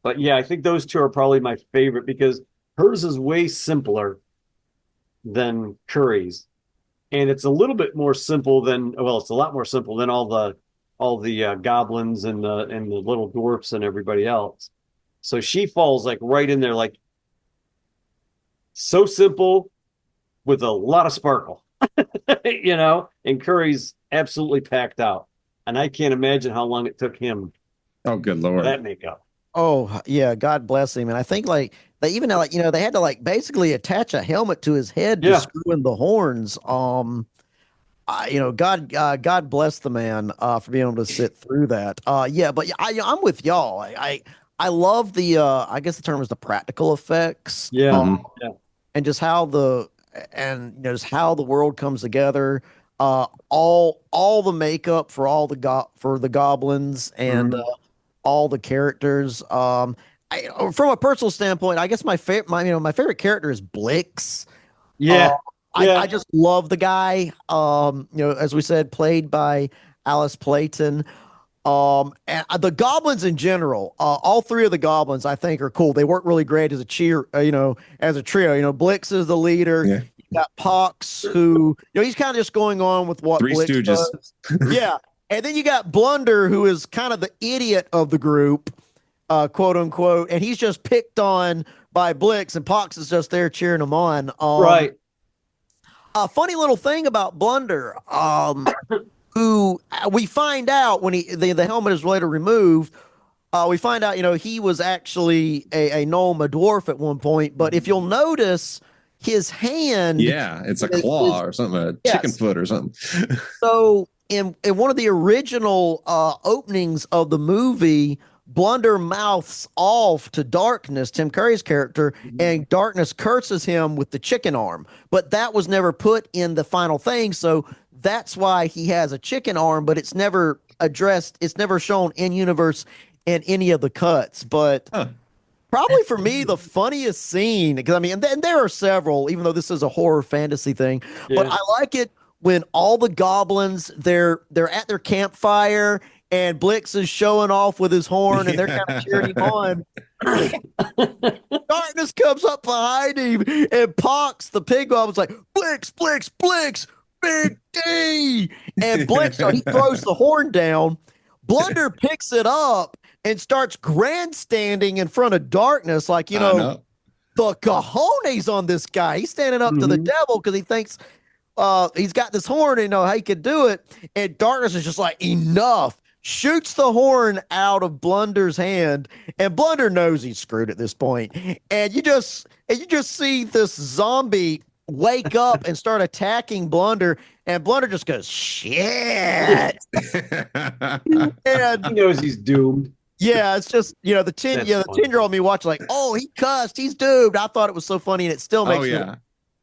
But yeah, I think those two are probably my favorite, because hers is way simpler than Curry's, and it's a little bit more simple than, well, it's a lot more simple than all the goblins and the little dwarfs and everybody else. So she falls like right in there, like so simple with a lot of sparkle, and Curry's absolutely packed out. And I can't imagine how long it took him. Oh, good Lord. That makeup. Oh yeah, God bless him. And I think like they even like they had to like basically attach a helmet to his head to screw in the horns. God bless the man for being able to sit through that. But I'm with y'all. I love the I guess the term is the practical effects. Yeah. And just how just how the world comes together. All the makeup for the goblins and all the characters. From a personal standpoint, I guess my favorite character is Blix. I just love the guy. As we said, played by Alice Playton. And the goblins in general, all three of the goblins, I think, are cool. They work really great as a as a trio. Blix is the leader. Yeah. You got Pox, who he's kind of just going on with what Three Blix Stooges does. Yeah, and then you got Blunder, who is kind of the idiot of the group, quote unquote, and he's just picked on by Blix, and Pox is just there cheering him on. Right. A funny little thing about Blunder, who we find out when the helmet is later removed, we find out, he was actually a gnome, a dwarf at one point. But if you'll notice, his hand, it's a claw or something, a chicken foot or something. So in one of the original openings of the movie, Blunder mouths off to Darkness, Tim Curry's character, and Darkness curses him with the chicken arm. But that was never put in the final thing, so that's why he has a chicken arm, but it's never addressed. It's never shown in universe in any of the cuts. But probably for me, the funniest scene, because and there are several, even though this is a horror fantasy thing, but I like it when all the goblins, they're at their campfire and Blix is showing off with his horn and they're kind of cheering him on. Darkness comes up behind him and Pox, the pig goblin's like, Blix, Blix, Blix, Big D. And Blix, so he throws the horn down. Blunder picks it up and starts grandstanding in front of Darkness, like, the cojones on this guy. He's standing up to the devil because he thinks he's got this horn and he could do it. And Darkness is just like, enough. Shoots the horn out of Blunder's hand, and Blunder knows he's screwed at this point. And you just see this zombie wake up and start attacking Blunder, and Blunder just goes, shit. And he knows he's doomed. Yeah, it's just the 10-year-old me watch like, oh, he cussed, he's doomed. I thought it was so funny, and it still makes me.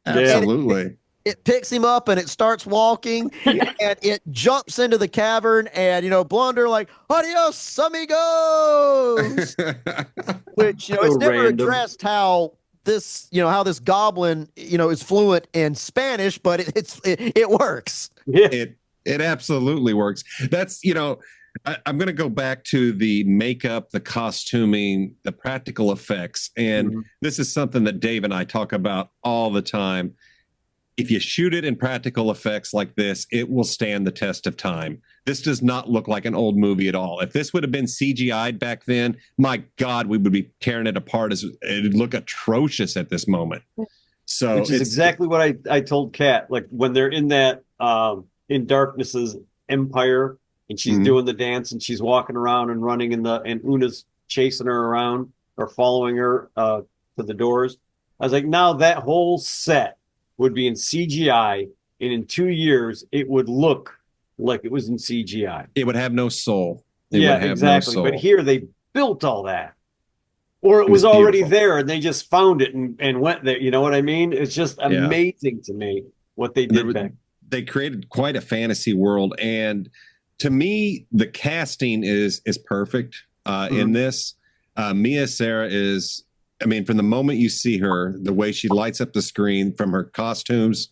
Absolutely. It picks him up and it starts walking and it jumps into the cavern and, Blunder like, adios, amigos, which, it's never addressed how this goblin, is fluent in Spanish, but it works. Yeah. It absolutely works. That's, I'm going to go back to the makeup, the costuming, the practical effects. And this is something that Dave and I talk about all the time. If you shoot it in practical effects like this, it will stand the test of time. This does not look like an old movie at all. If this would have been CGI'd back then, my God, we would be tearing it apart. It would look atrocious at this moment. So which is exactly what I told Kat. Like when they're in that in Darkness's empire, and she's doing the dance, and she's walking around and running, and Una's chasing her around or following her to the doors. I was like, now that whole set would be in CGI, and in 2 years it would look like it was in CGI. It would have no soul. Exactly. No soul. But here they built all that, or it was already there, and they just found it and went there. You know what I mean? It's just amazing to me what they did back. They created quite a fantasy world, and to me, the casting is perfect in this. Mia Sara is. From the moment you see her, the way she lights up the screen, from her costumes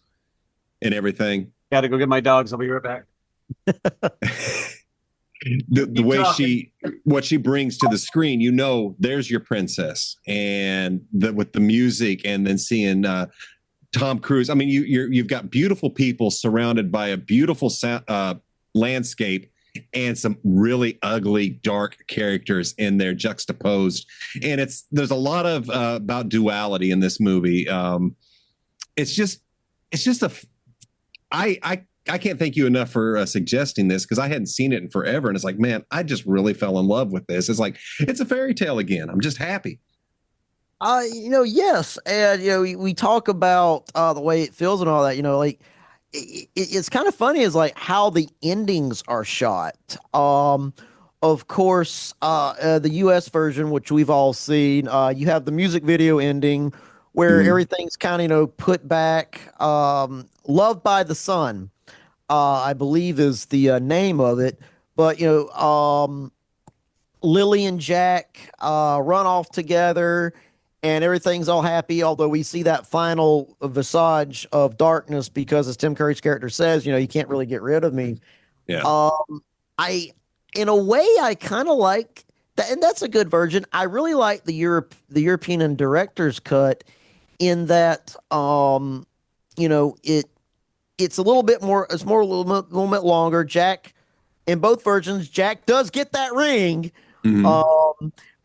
and everything. Got to go get my dogs. I'll be right back. the way what she brings to the screen, there's your princess, and with the music, and then seeing Tom Cruise. I mean, you've got beautiful people surrounded by a beautiful landscape, and some really ugly, dark characters in there juxtaposed. And there's a lot of about duality in this movie. It's just I can't thank you enough for suggesting this, because I hadn't seen it in forever. And it's like, man, I just really fell in love with this. It's like, it's a fairy tale again. I'm just happy. Yes. And, we talk about the way it feels and all that, like it's kind of funny is like how the endings are shot. Of course, the US version, which we've all seen, you have the music video ending where everything's kind of, put back. Love by the Sun, I believe is the name of it. But, Lily and Jack run off together and everything's all happy. Although we see that final visage of darkness because, as Tim Curry's character says, you can't really get rid of me. Yeah. In a way, I kind of like that. And that's a good version. I really like the European and director's cut in that, it's a little bit more, a little bit longer. Jack, in both versions, Jack does get that ring.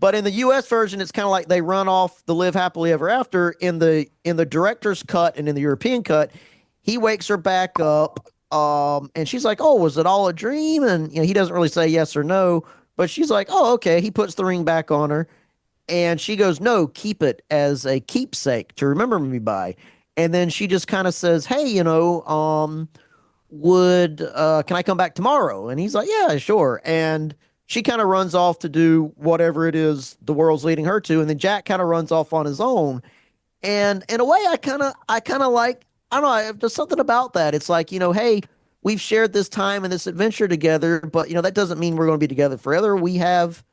But in the US version, it's kind of like they run off to live happily ever after. In the director's cut and in the European cut, he wakes her back up. And she's like, "Oh, was it all a dream?" And he doesn't really say yes or no, but she's like, "Oh, okay." He puts the ring back on her, and she goes, "No, keep it as a keepsake to remember me by." And then she just kind of says, "Hey, can I come back tomorrow?" And he's like, "Yeah, sure." And she kind of runs off to do whatever it is the world's leading her to, and then Jack kind of runs off on his own. And in a way, I kind of like, I don't know, there's something about that. It's like, hey, we've shared this time and this adventure together, but that doesn't mean we're going to be together forever. We have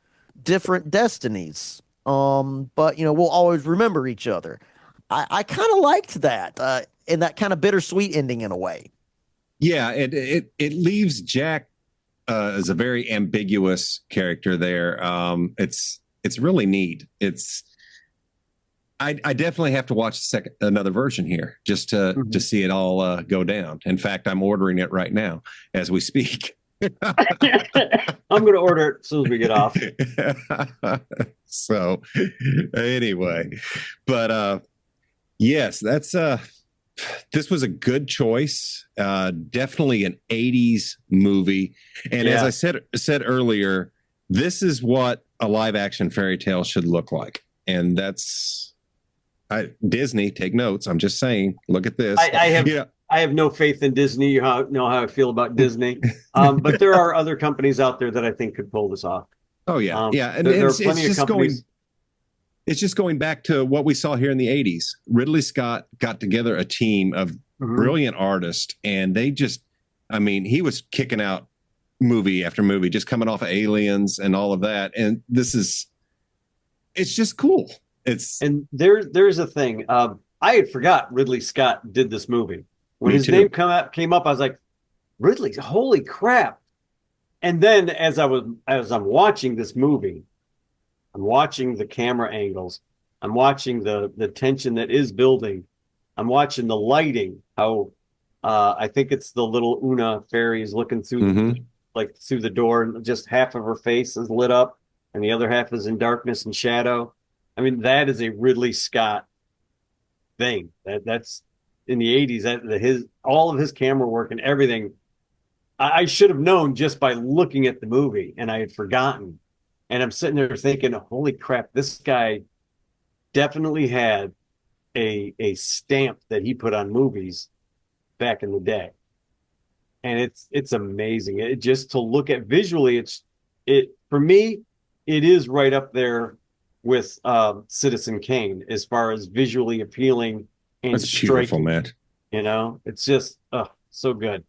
different destinies. But we'll always remember each other. I kind of liked that, and that kind of bittersweet ending in a way. Yeah, it leaves Jack as a very ambiguous character there. It's really neat. I definitely have to watch another version here just to see it all go down. In fact, I'm ordering it right now as we speak. I'm going to order it as soon as we get off. So anyway, but yes, this was a good choice. Definitely an 80s movie. And as I said earlier, this is what a live action fairy tale should look like. And that's Disney, take notes. I'm just saying, look at this. I have no faith in Disney. You know how I feel about Disney. But there are other companies out there that I think could pull this off. Oh yeah. And there are plenty of companies. It's just going back to what we saw here in the 80s. Ridley Scott got together a team of brilliant artists, and they he was kicking out movie after movie, just coming off of Aliens and all of that. And it's just cool. And there's a thing. I had forgot Ridley Scott did this movie. When his name came up, I was like, Ridley, holy crap. And then as I'm watching this movie, I'm watching the camera angles. I'm watching the tension that is building. I'm watching the lighting. How I think it's the little Una fairy is looking through through the door, and just half of her face is lit up, and the other half is in darkness and shadow. I mean, that is a Ridley Scott thing. That's in the 80s. All of his camera work and everything. I should have known just by looking at the movie, and I had forgotten. And I'm sitting there thinking, holy crap, this guy definitely had a stamp that he put on movies back in the day. And it's amazing. It just to look at visually, for me, it is right up there with Citizen Kane as far as visually appealing and That's beautiful, man. It's just so good.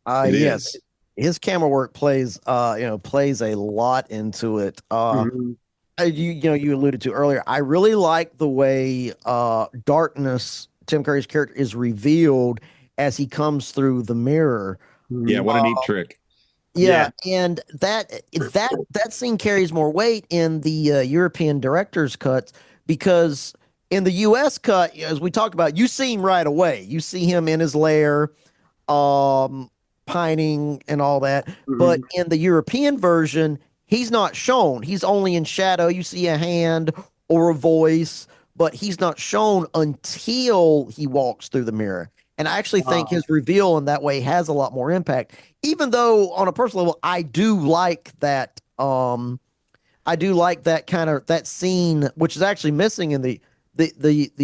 Yes. His camera work plays a lot into it. You alluded to earlier. I really like the way darkness, Tim Curry's character, is revealed as he comes through the mirror. Yeah, what a neat trick. Yeah, and that scene carries more weight in the European director's cuts because in the U.S. cut, as we talked about, you see him right away. You see him in his lair, um, pining and all that. But in the European version, he's not shown. He's only in shadow. You see a hand or a voice, but he's not shown until he walks through the mirror. And I actually think his reveal in that way has a lot more impact. Even though on a personal level, I do like that. I do like that kind of that scene, which is actually missing in the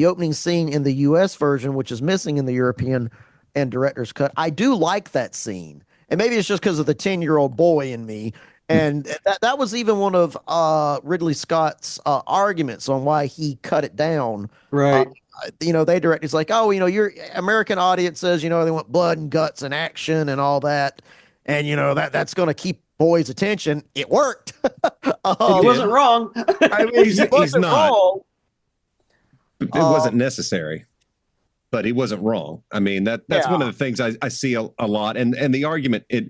opening scene in the U.S. version, which is missing in the European and director's cut. I do like that scene, and maybe it's just because of the 10-year-old boy in me. And that was even one of Ridley Scott's arguments on why he cut it down. Right. They direct. It's like, oh, your American audiences, they want blood and guts and action and all that, and that's going to keep boys' attention. It worked. He wasn't wrong. I mean, he's not. Wrong. It wasn't necessary, but he wasn't wrong. I mean, that's one of the things I see a lot, and the argument it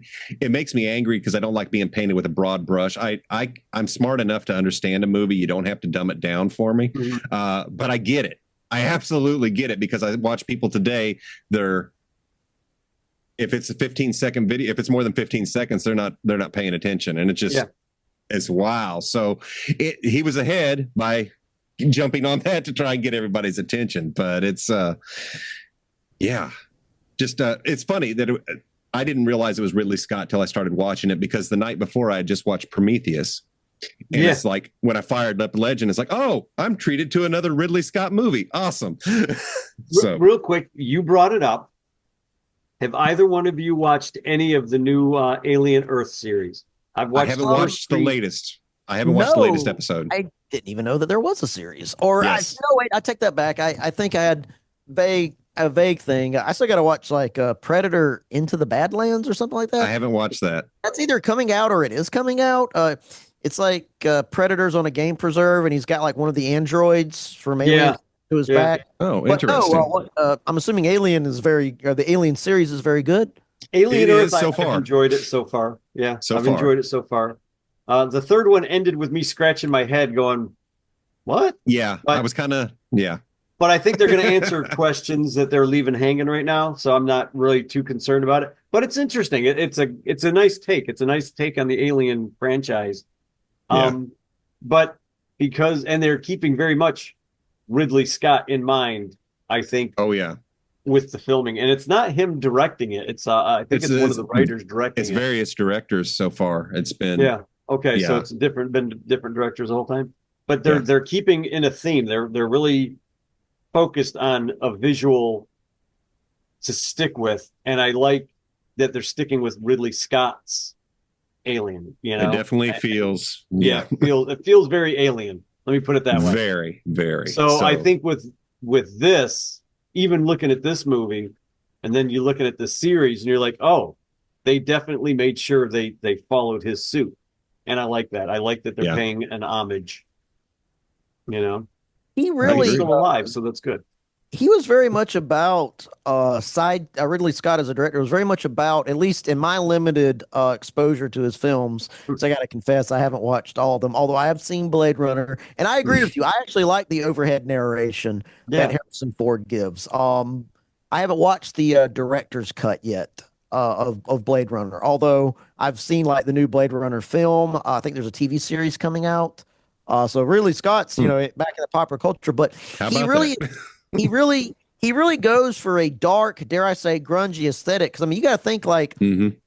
makes me angry because I don't like being painted with a broad brush. I'm smart enough to understand a movie. You don't have to dumb it down for me, but I get it. I absolutely get it because I watch people today. If it's a 15-second video, if it's more than 15 seconds, they're not paying attention, and it's wow. So he was ahead by jumping on that to try and get everybody's attention, but it's it's funny that I didn't realize it was Ridley Scott till I started watching it because the night before I had just watched Prometheus. And it's like when I fired up Legend, it's like, oh, I'm treated to another Ridley Scott movie. Awesome. So real quick, you brought it up. Have either one of you watched any of the new Alien Earth series? I haven't watched the latest. I haven't watched the latest episode. I didn't even know that there was a series. Or yes. Wait, I take that back. I think I had a vague thing. I still got to watch like Predator Into the Badlands or something like that. I haven't watched that. That's either coming out or it is coming out. It's like Predator's on a game preserve, and he's got like one of the androids from Alien to his back. Oh, interesting. I'm assuming the Alien series is very good. Alien Earth, I've enjoyed it so far. Yeah, enjoyed it so far. The third one ended with me scratching my head going, what? Yeah, I was kind of, But I think they're going to answer questions that they're leaving hanging right now, so I'm not really too concerned about it. But it's interesting. It's a nice take. It's a nice take on the Alien franchise. But and they're keeping very much Ridley Scott in mind, I think. Oh yeah, with the filming, and it's not him directing it. It's I think it's one of the writers directing. It's various directors so far. It's been okay. So it's been different directors the whole time, but they're keeping in a theme. They're really focused on a visual to stick with, and I like that they're sticking with Ridley Scott's Alien. It definitely feels it feels very Alien. Let me put it that way. Very, very. So I think with this, even looking at this movie, and then you're looking at the series, and you're like, oh, they definitely made sure they followed his suit, and I like that. I like that they're paying an homage. He really he's still alive, so that's good. He was very much about Ridley Scott as a director was very much about, at least in my limited exposure to his films, because I got to confess I haven't watched all of them, although I have seen Blade Runner, and I agree with you. I actually like the overhead narration that Harrison Ford gives. I haven't watched the director's cut yet of Blade Runner, although I've seen like the new Blade Runner film. I think there's a TV series coming out. So Ridley Scott's, back in the popular culture, but he really goes for a dark, dare I say, grungy aesthetic. Because I mean, you got to think like, Alien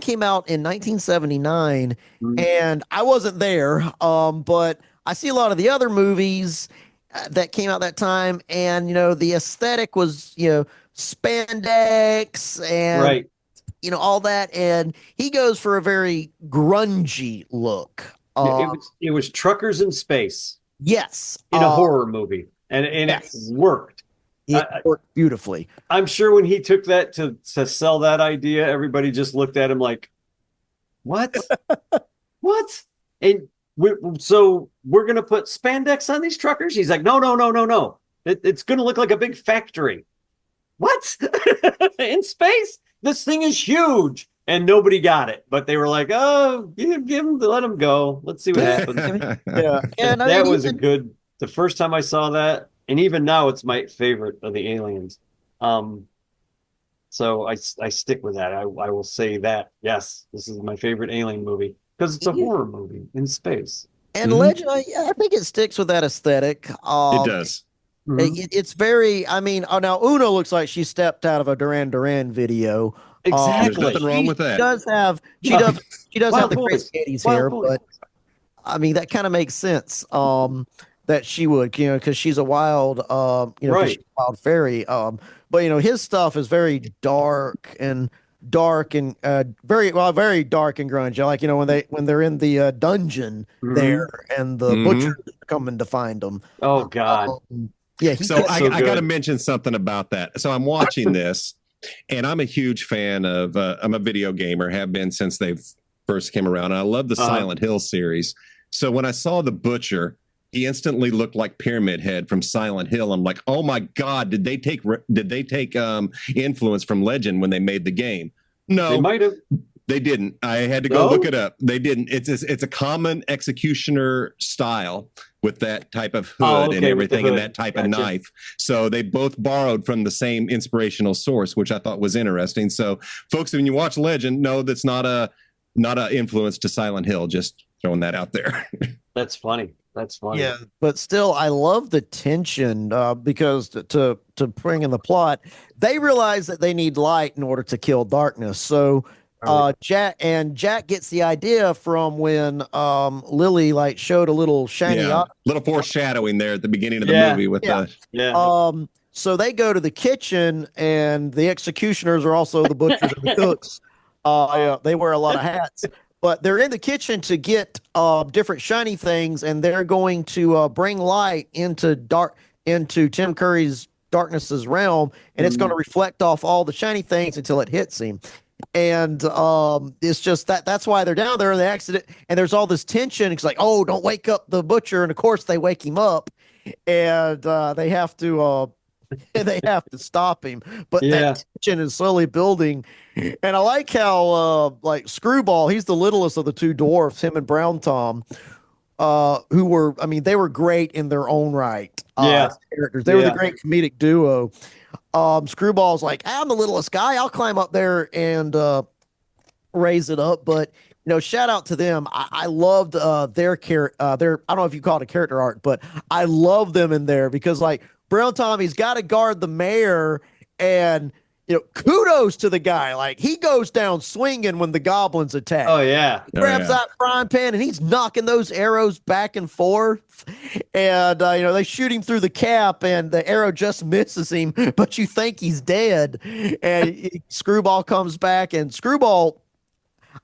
came out in 1979, and I wasn't there, but I see a lot of the other movies that came out that time, and the aesthetic was spandex and all that, and he goes for a very grungy look. It was truckers in space. Yes, in a horror movie, and it worked. It worked beautifully. I'm sure when he took that to sell that idea, everybody just looked at him like, "What? What?" And so we're gonna put spandex on these truckers? He's like, "No. It's gonna look like a big factory." What? In space? this thing is huge. And nobody got it, but they were like, "Oh, give him, let him go. Let's see what happens." Yeah, and that was a good. The first time I saw that, and even now, it's my favorite of the Aliens. So I stick with that. I will say that yes, this is my favorite Alien movie because it's a horror movie in space. And Legend, I think it sticks with that aesthetic. It does. It's very. I mean, now Uno looks like she stepped out of a Duran Duran video. Exactly. There's nothing wrong with that. She does have the Chris Katie's hair, but I mean that kind of makes sense. That she would, because she's a wild, she's a wild fairy. But his stuff is very dark and very dark and grungy. Like when they're in the dungeon there and the butcher coming to find them. Oh God. Yeah. So I got to mention something about that. So I'm watching this. And I'm a huge fan of, I'm a video gamer, have been since they first came around. And I love the Silent Hill series. So when I saw the Butcher, he instantly looked like Pyramid Head from Silent Hill. I'm like, oh my God, did they take influence from Legend when they made the game? No, they might have. They didn't. I had to go look it up. They didn't. It's a common executioner style with that type of hood and everything and that type of knife. So they both borrowed from the same inspirational source, which I thought was interesting. So folks, when you watch Legend, no, that's not a influence to Silent Hill. Just throwing that out there. That's funny. That's funny. Yeah, but still, I love the tension because to bring in the plot, they realize that they need light in order to kill darkness. So Jack gets the idea from when Lily showed a little shiny little foreshadowing there at the beginning of the movie with so they go to the kitchen and the executioners are also the butchers and the cooks. They wear a lot of hats, but they're in the kitchen to get different shiny things, and they're going to bring light into Tim Curry's Darkness's realm, and it's going to reflect off all the shiny things until it hits him. And it's just that's why they're down there in the accident, and there's all this tension. It's like, oh, don't wake up the butcher, and of course they wake him up, and they have to stop him. But that tension is slowly building, and I like how Screwball, he's the littlest of the two dwarfs, him and Brown Tom, who were, they were great in their own right. Characters, they were the great comedic duo. Screwball's like, I'm the littlest guy, I'll climb up there and raise it up. But shout out to them. I loved their I don't know if you call it a character arc, but I love them in there because Brown Tommy's got to guard the mayor, and kudos to the guy. He goes down swinging when the goblins attack. Oh yeah, he grabs that frying pan and he's knocking those arrows back and forth. And they shoot him through the cap, and the arrow just misses him, but you think he's dead. And Screwball comes back, and Screwball,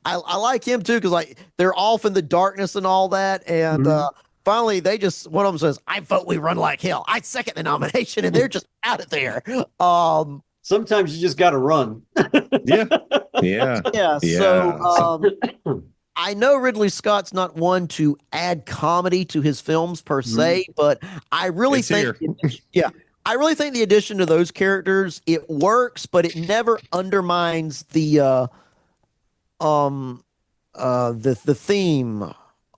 I like him too because they're off in the darkness and all that, and finally one of them says, I vote we run like hell. I second the nomination, and they're just out of there. Sometimes you just got to run. Yeah. So I know Ridley Scott's not one to add comedy to his films per se, but I really think the addition to those characters, it works, but it never undermines the theme,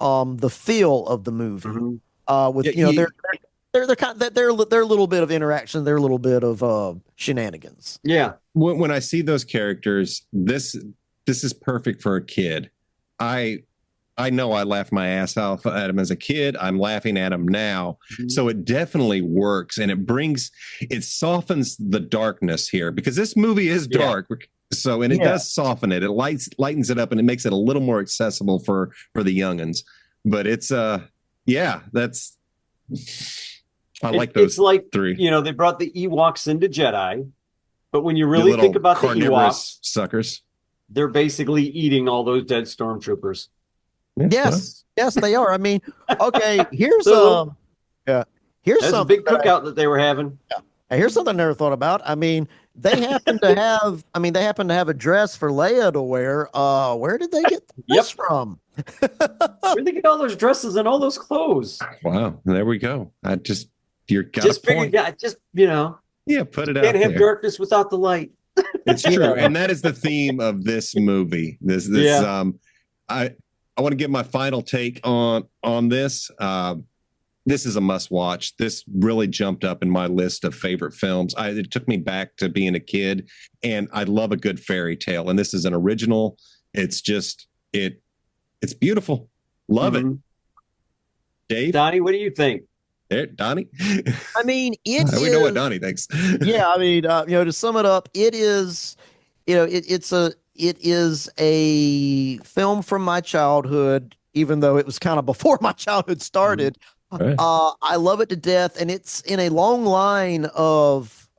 the feel of the movie. Their little bit of interaction, their little bit of shenanigans. Yeah. When I see those characters, this is perfect for a kid. I know I laughed my ass off at him as a kid. I'm laughing at him now. So it definitely works, and it softens the darkness here because this movie is dark. So, and it does soften it. It lightens it up, and it makes it a little more accessible for the youngins. But it's I like those. It's like three. They brought the Ewoks into Jedi, but when you really think about the Ewoks, suckers, they're basically eating all those dead stormtroopers. Yes, they are. Okay, here's That's a big cookout that they were having. Yeah. Here's something I never thought about. They happen to have a dress for Leia to wear. Where did they get this from? Where'd they get all those dresses and all those clothes? Wow, there we go. Figured, put it out. Can't have darkness without the light. It's true, and that is the theme of this movie. I want to give my final take on this. This is a must watch. This really jumped up in my list of favorite films. It took me back to being a kid, and I love a good fairy tale. And this is an original. It's just it's beautiful. Love it. Dave, Donnie, what do you think? There, Donnie. I mean, we know what Donnie thinks. Yeah, I mean, to sum it up, it is, it is a film from my childhood, even though it was kind of before my childhood started. Right. I love it to death, and it's in a long line of,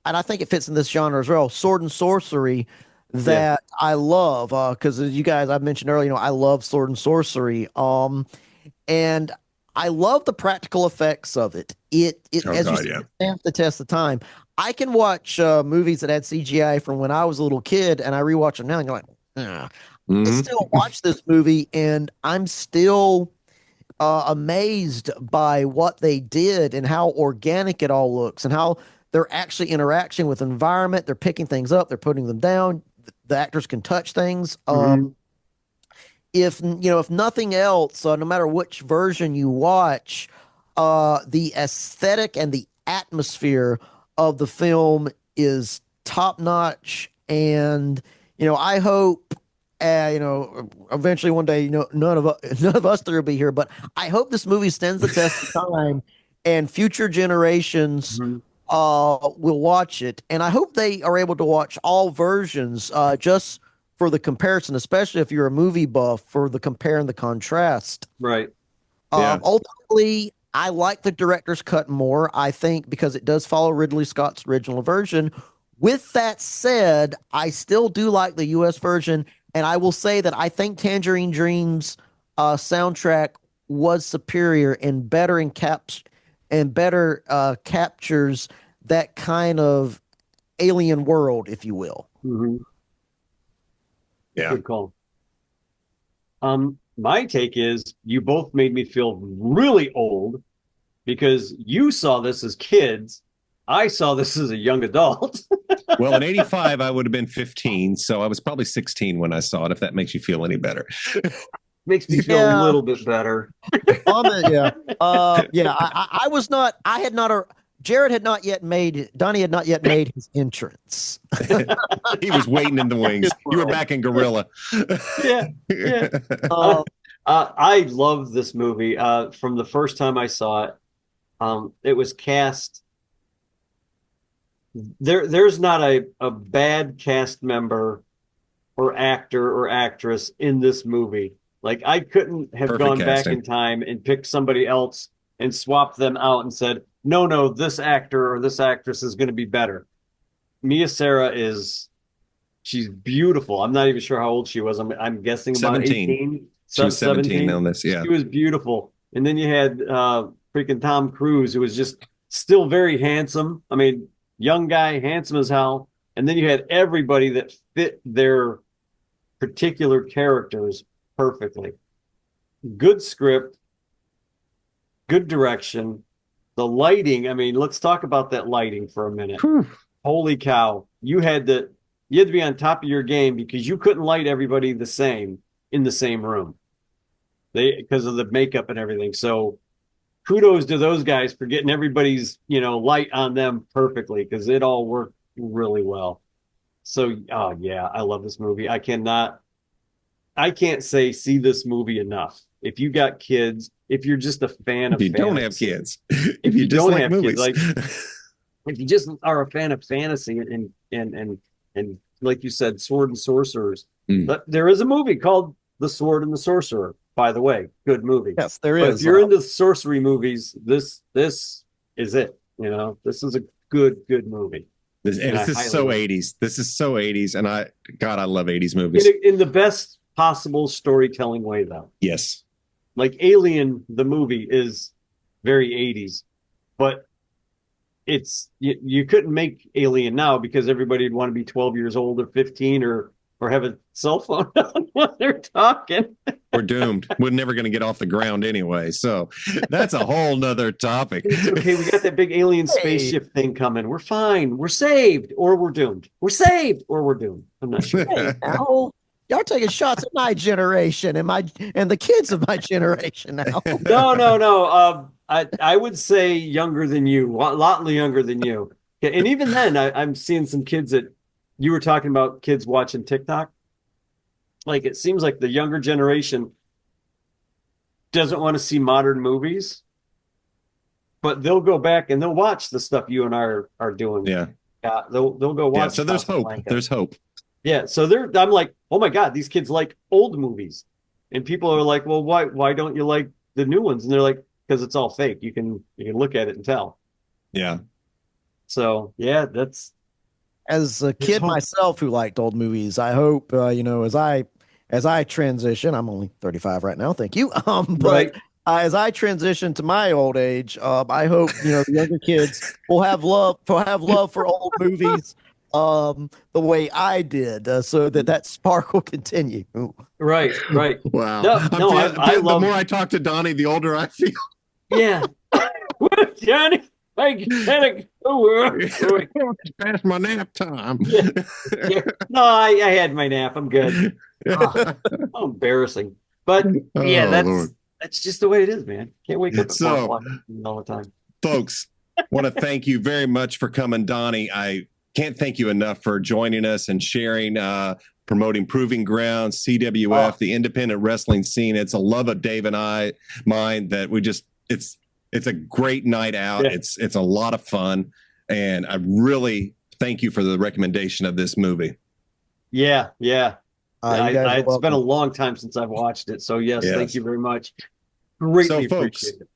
and I think it fits in this genre as well, sword and sorcery that I love, because as you guys, I mentioned earlier, I love sword and sorcery. And I love the practical effects of it. It stands the test of time. I can watch movies that had CGI from when I was a little kid, and I rewatch them now, and you're like, I still watch this movie, and I'm still amazed by what they did and how organic it all looks, and how they're actually interacting with environment. They're picking things up, they're putting them down. The actors can touch things. If nothing else, no matter which version you watch, the aesthetic and the atmosphere of the film is top notch. And I hope, eventually one day, none of us three will be here, but I hope this movie stands the test of time, and future generations will watch it. And I hope they are able to watch all versions, just for the comparison, especially if you're a movie buff, for the compare and the contrast. Right. Ultimately, I like the director's cut more, I think, because it does follow Ridley Scott's original version. With that said, I still do like the U.S. version, and I will say that I think Tangerine Dream's soundtrack was superior and better captures that kind of alien world, if you will. Yeah. Good call. My take is you both made me feel really old because you saw this as kids. I saw this as a young adult. Well, in 85, I would have been 15, so I was probably 16 when I saw it, if that makes you feel any better. Makes me feel a little bit better. I was not, Jared had not yet Donnie had not yet made his entrance. He was waiting in the wings. You were back in Gorilla. Yeah. I love this movie. From the first time I saw it, it was cast. There's not a bad cast member or actor or actress in this movie. Like, I couldn't have gone back in time and picked somebody else and swapped them out and said, no, this actor or this actress is going to be better. Mia Sara she's beautiful. I'm not even sure how old she was. I'm guessing 17. About 18. She was 17 on this, yeah. She was beautiful. And then you had freaking Tom Cruise, who was just still very handsome. I mean, young guy, handsome as hell. And then you had everybody that fit their particular characters perfectly. Good script, good direction. The lighting, I mean, let's talk about that lighting for a minute. Holy cow. You had to be on top of your game because you couldn't light everybody the same in the same room. Because of the makeup and everything. So kudos to those guys for getting everybody's, light on them perfectly, because it all worked really well. So, I love this movie. I can't say see this movie enough. If you got kids, if you're just a fan of fantasy, don't have kids, if you just don't like have movies, kids, if you just are a fan of fantasy and like you said, sword and sorcerers, but there is a movie called The Sword and the Sorcerer, by the way. Good movie. Yes, there but is. If you're into sorcery movies, this is it. This is a good movie. This is so 80s. This is so 80s, and I love 80s movies in the best possible storytelling way, though. Yes. Like Alien, the movie is very 80s, but you couldn't make Alien now because everybody would want to be 12 years old or 15 or or have a cell phone on when they're talking. We're doomed. We're never going to get off the ground anyway. So that's a whole nother topic. It's okay. We got that big alien spaceship thing coming. We're fine. We're saved or we're doomed. We're saved or we're doomed. I'm not sure. Hey, now, y'all taking shots at my generation and the kids of my generation now. No. I would say younger than you, a lot younger than you. And even then, I'm seeing some kids that you were talking about, kids watching TikTok. Like, it seems like the younger generation doesn't want to see modern movies, but they'll go back and they'll watch the stuff you and I are doing. Yeah. They'll go watch. Yeah, so there's hope. There's hope. Yeah. So I'm like, oh my God, these kids like old movies. And people are like, well, why don't you like the new ones? And they're like, because it's all fake. You can look at it and tell. Yeah. So yeah, that's. As a kid myself who liked old movies, I hope as I transition, I'm only 35 right now, thank you. But as I transition to my old age, I hope the younger kids will have love for old movies the way I did, so that spark will continue. Right. Wow. No, I love. The more I talk to Donnie, the older I feel. Yeah. Johnny, I gotta go. Past my nap time. Yeah. No, I had my nap. I'm good. How embarrassing. But yeah, that's just the way it is, man. Can't wake up at 4 o'clock all the time. Folks, want to thank you very much for coming, Donnie. I can't thank you enough for joining us and sharing, promoting Proving Grounds, CWF, the independent wrestling scene. It's a love of Dave and mine that we just, it's a great night out. Yeah. It's a lot of fun. And I really thank you for the recommendation of this movie. Yeah. It's been a long time since I've watched it. So yes. Thank you very much. Greatly appreciate it.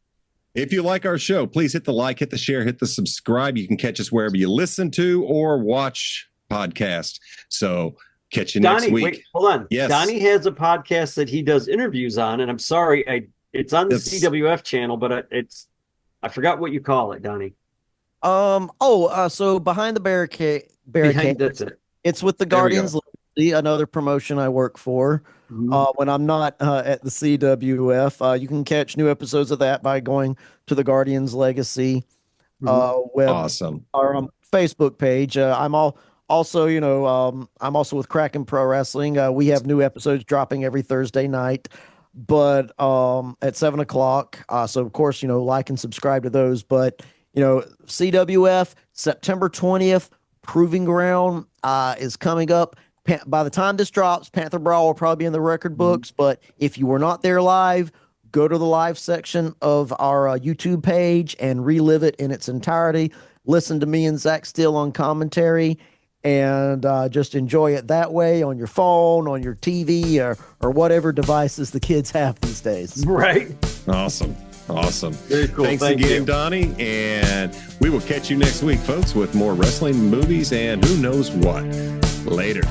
If you like our show, please hit the like, hit the share, hit the subscribe. You can catch us wherever you listen to or watch podcasts. So catch you next week. Wait, hold on. Yes. Donnie has a podcast that he does interviews on, and I'm sorry, it's on the CWF channel, but I forgot what you call it, Donnie. So Behind the Barricade. That's it. It's with the Guardians Legacy, another promotion I work for. Mm-hmm. When I'm not at the CWF, you can catch new episodes of that by going to the Guardians Legacy awesome. Our Facebook page. I'm also with Kraken Pro Wrestling. We have new episodes dropping every Thursday night, but at 7:00. So of course, like and subscribe to those. But CWF September 20th, Proving Ground is coming up. By the time this drops, Panther Brawl will probably be in the record books. But if you were not there live, go to the live section of our YouTube page and relive it in its entirety. Listen to me and Zach Steele on commentary, and just enjoy it that way on your phone, on your TV, or whatever devices the kids have these days. Right. Awesome. Very cool. Thanks again, Donnie. And we will catch you next week, folks, with more wrestling, movies, and who knows what. Later.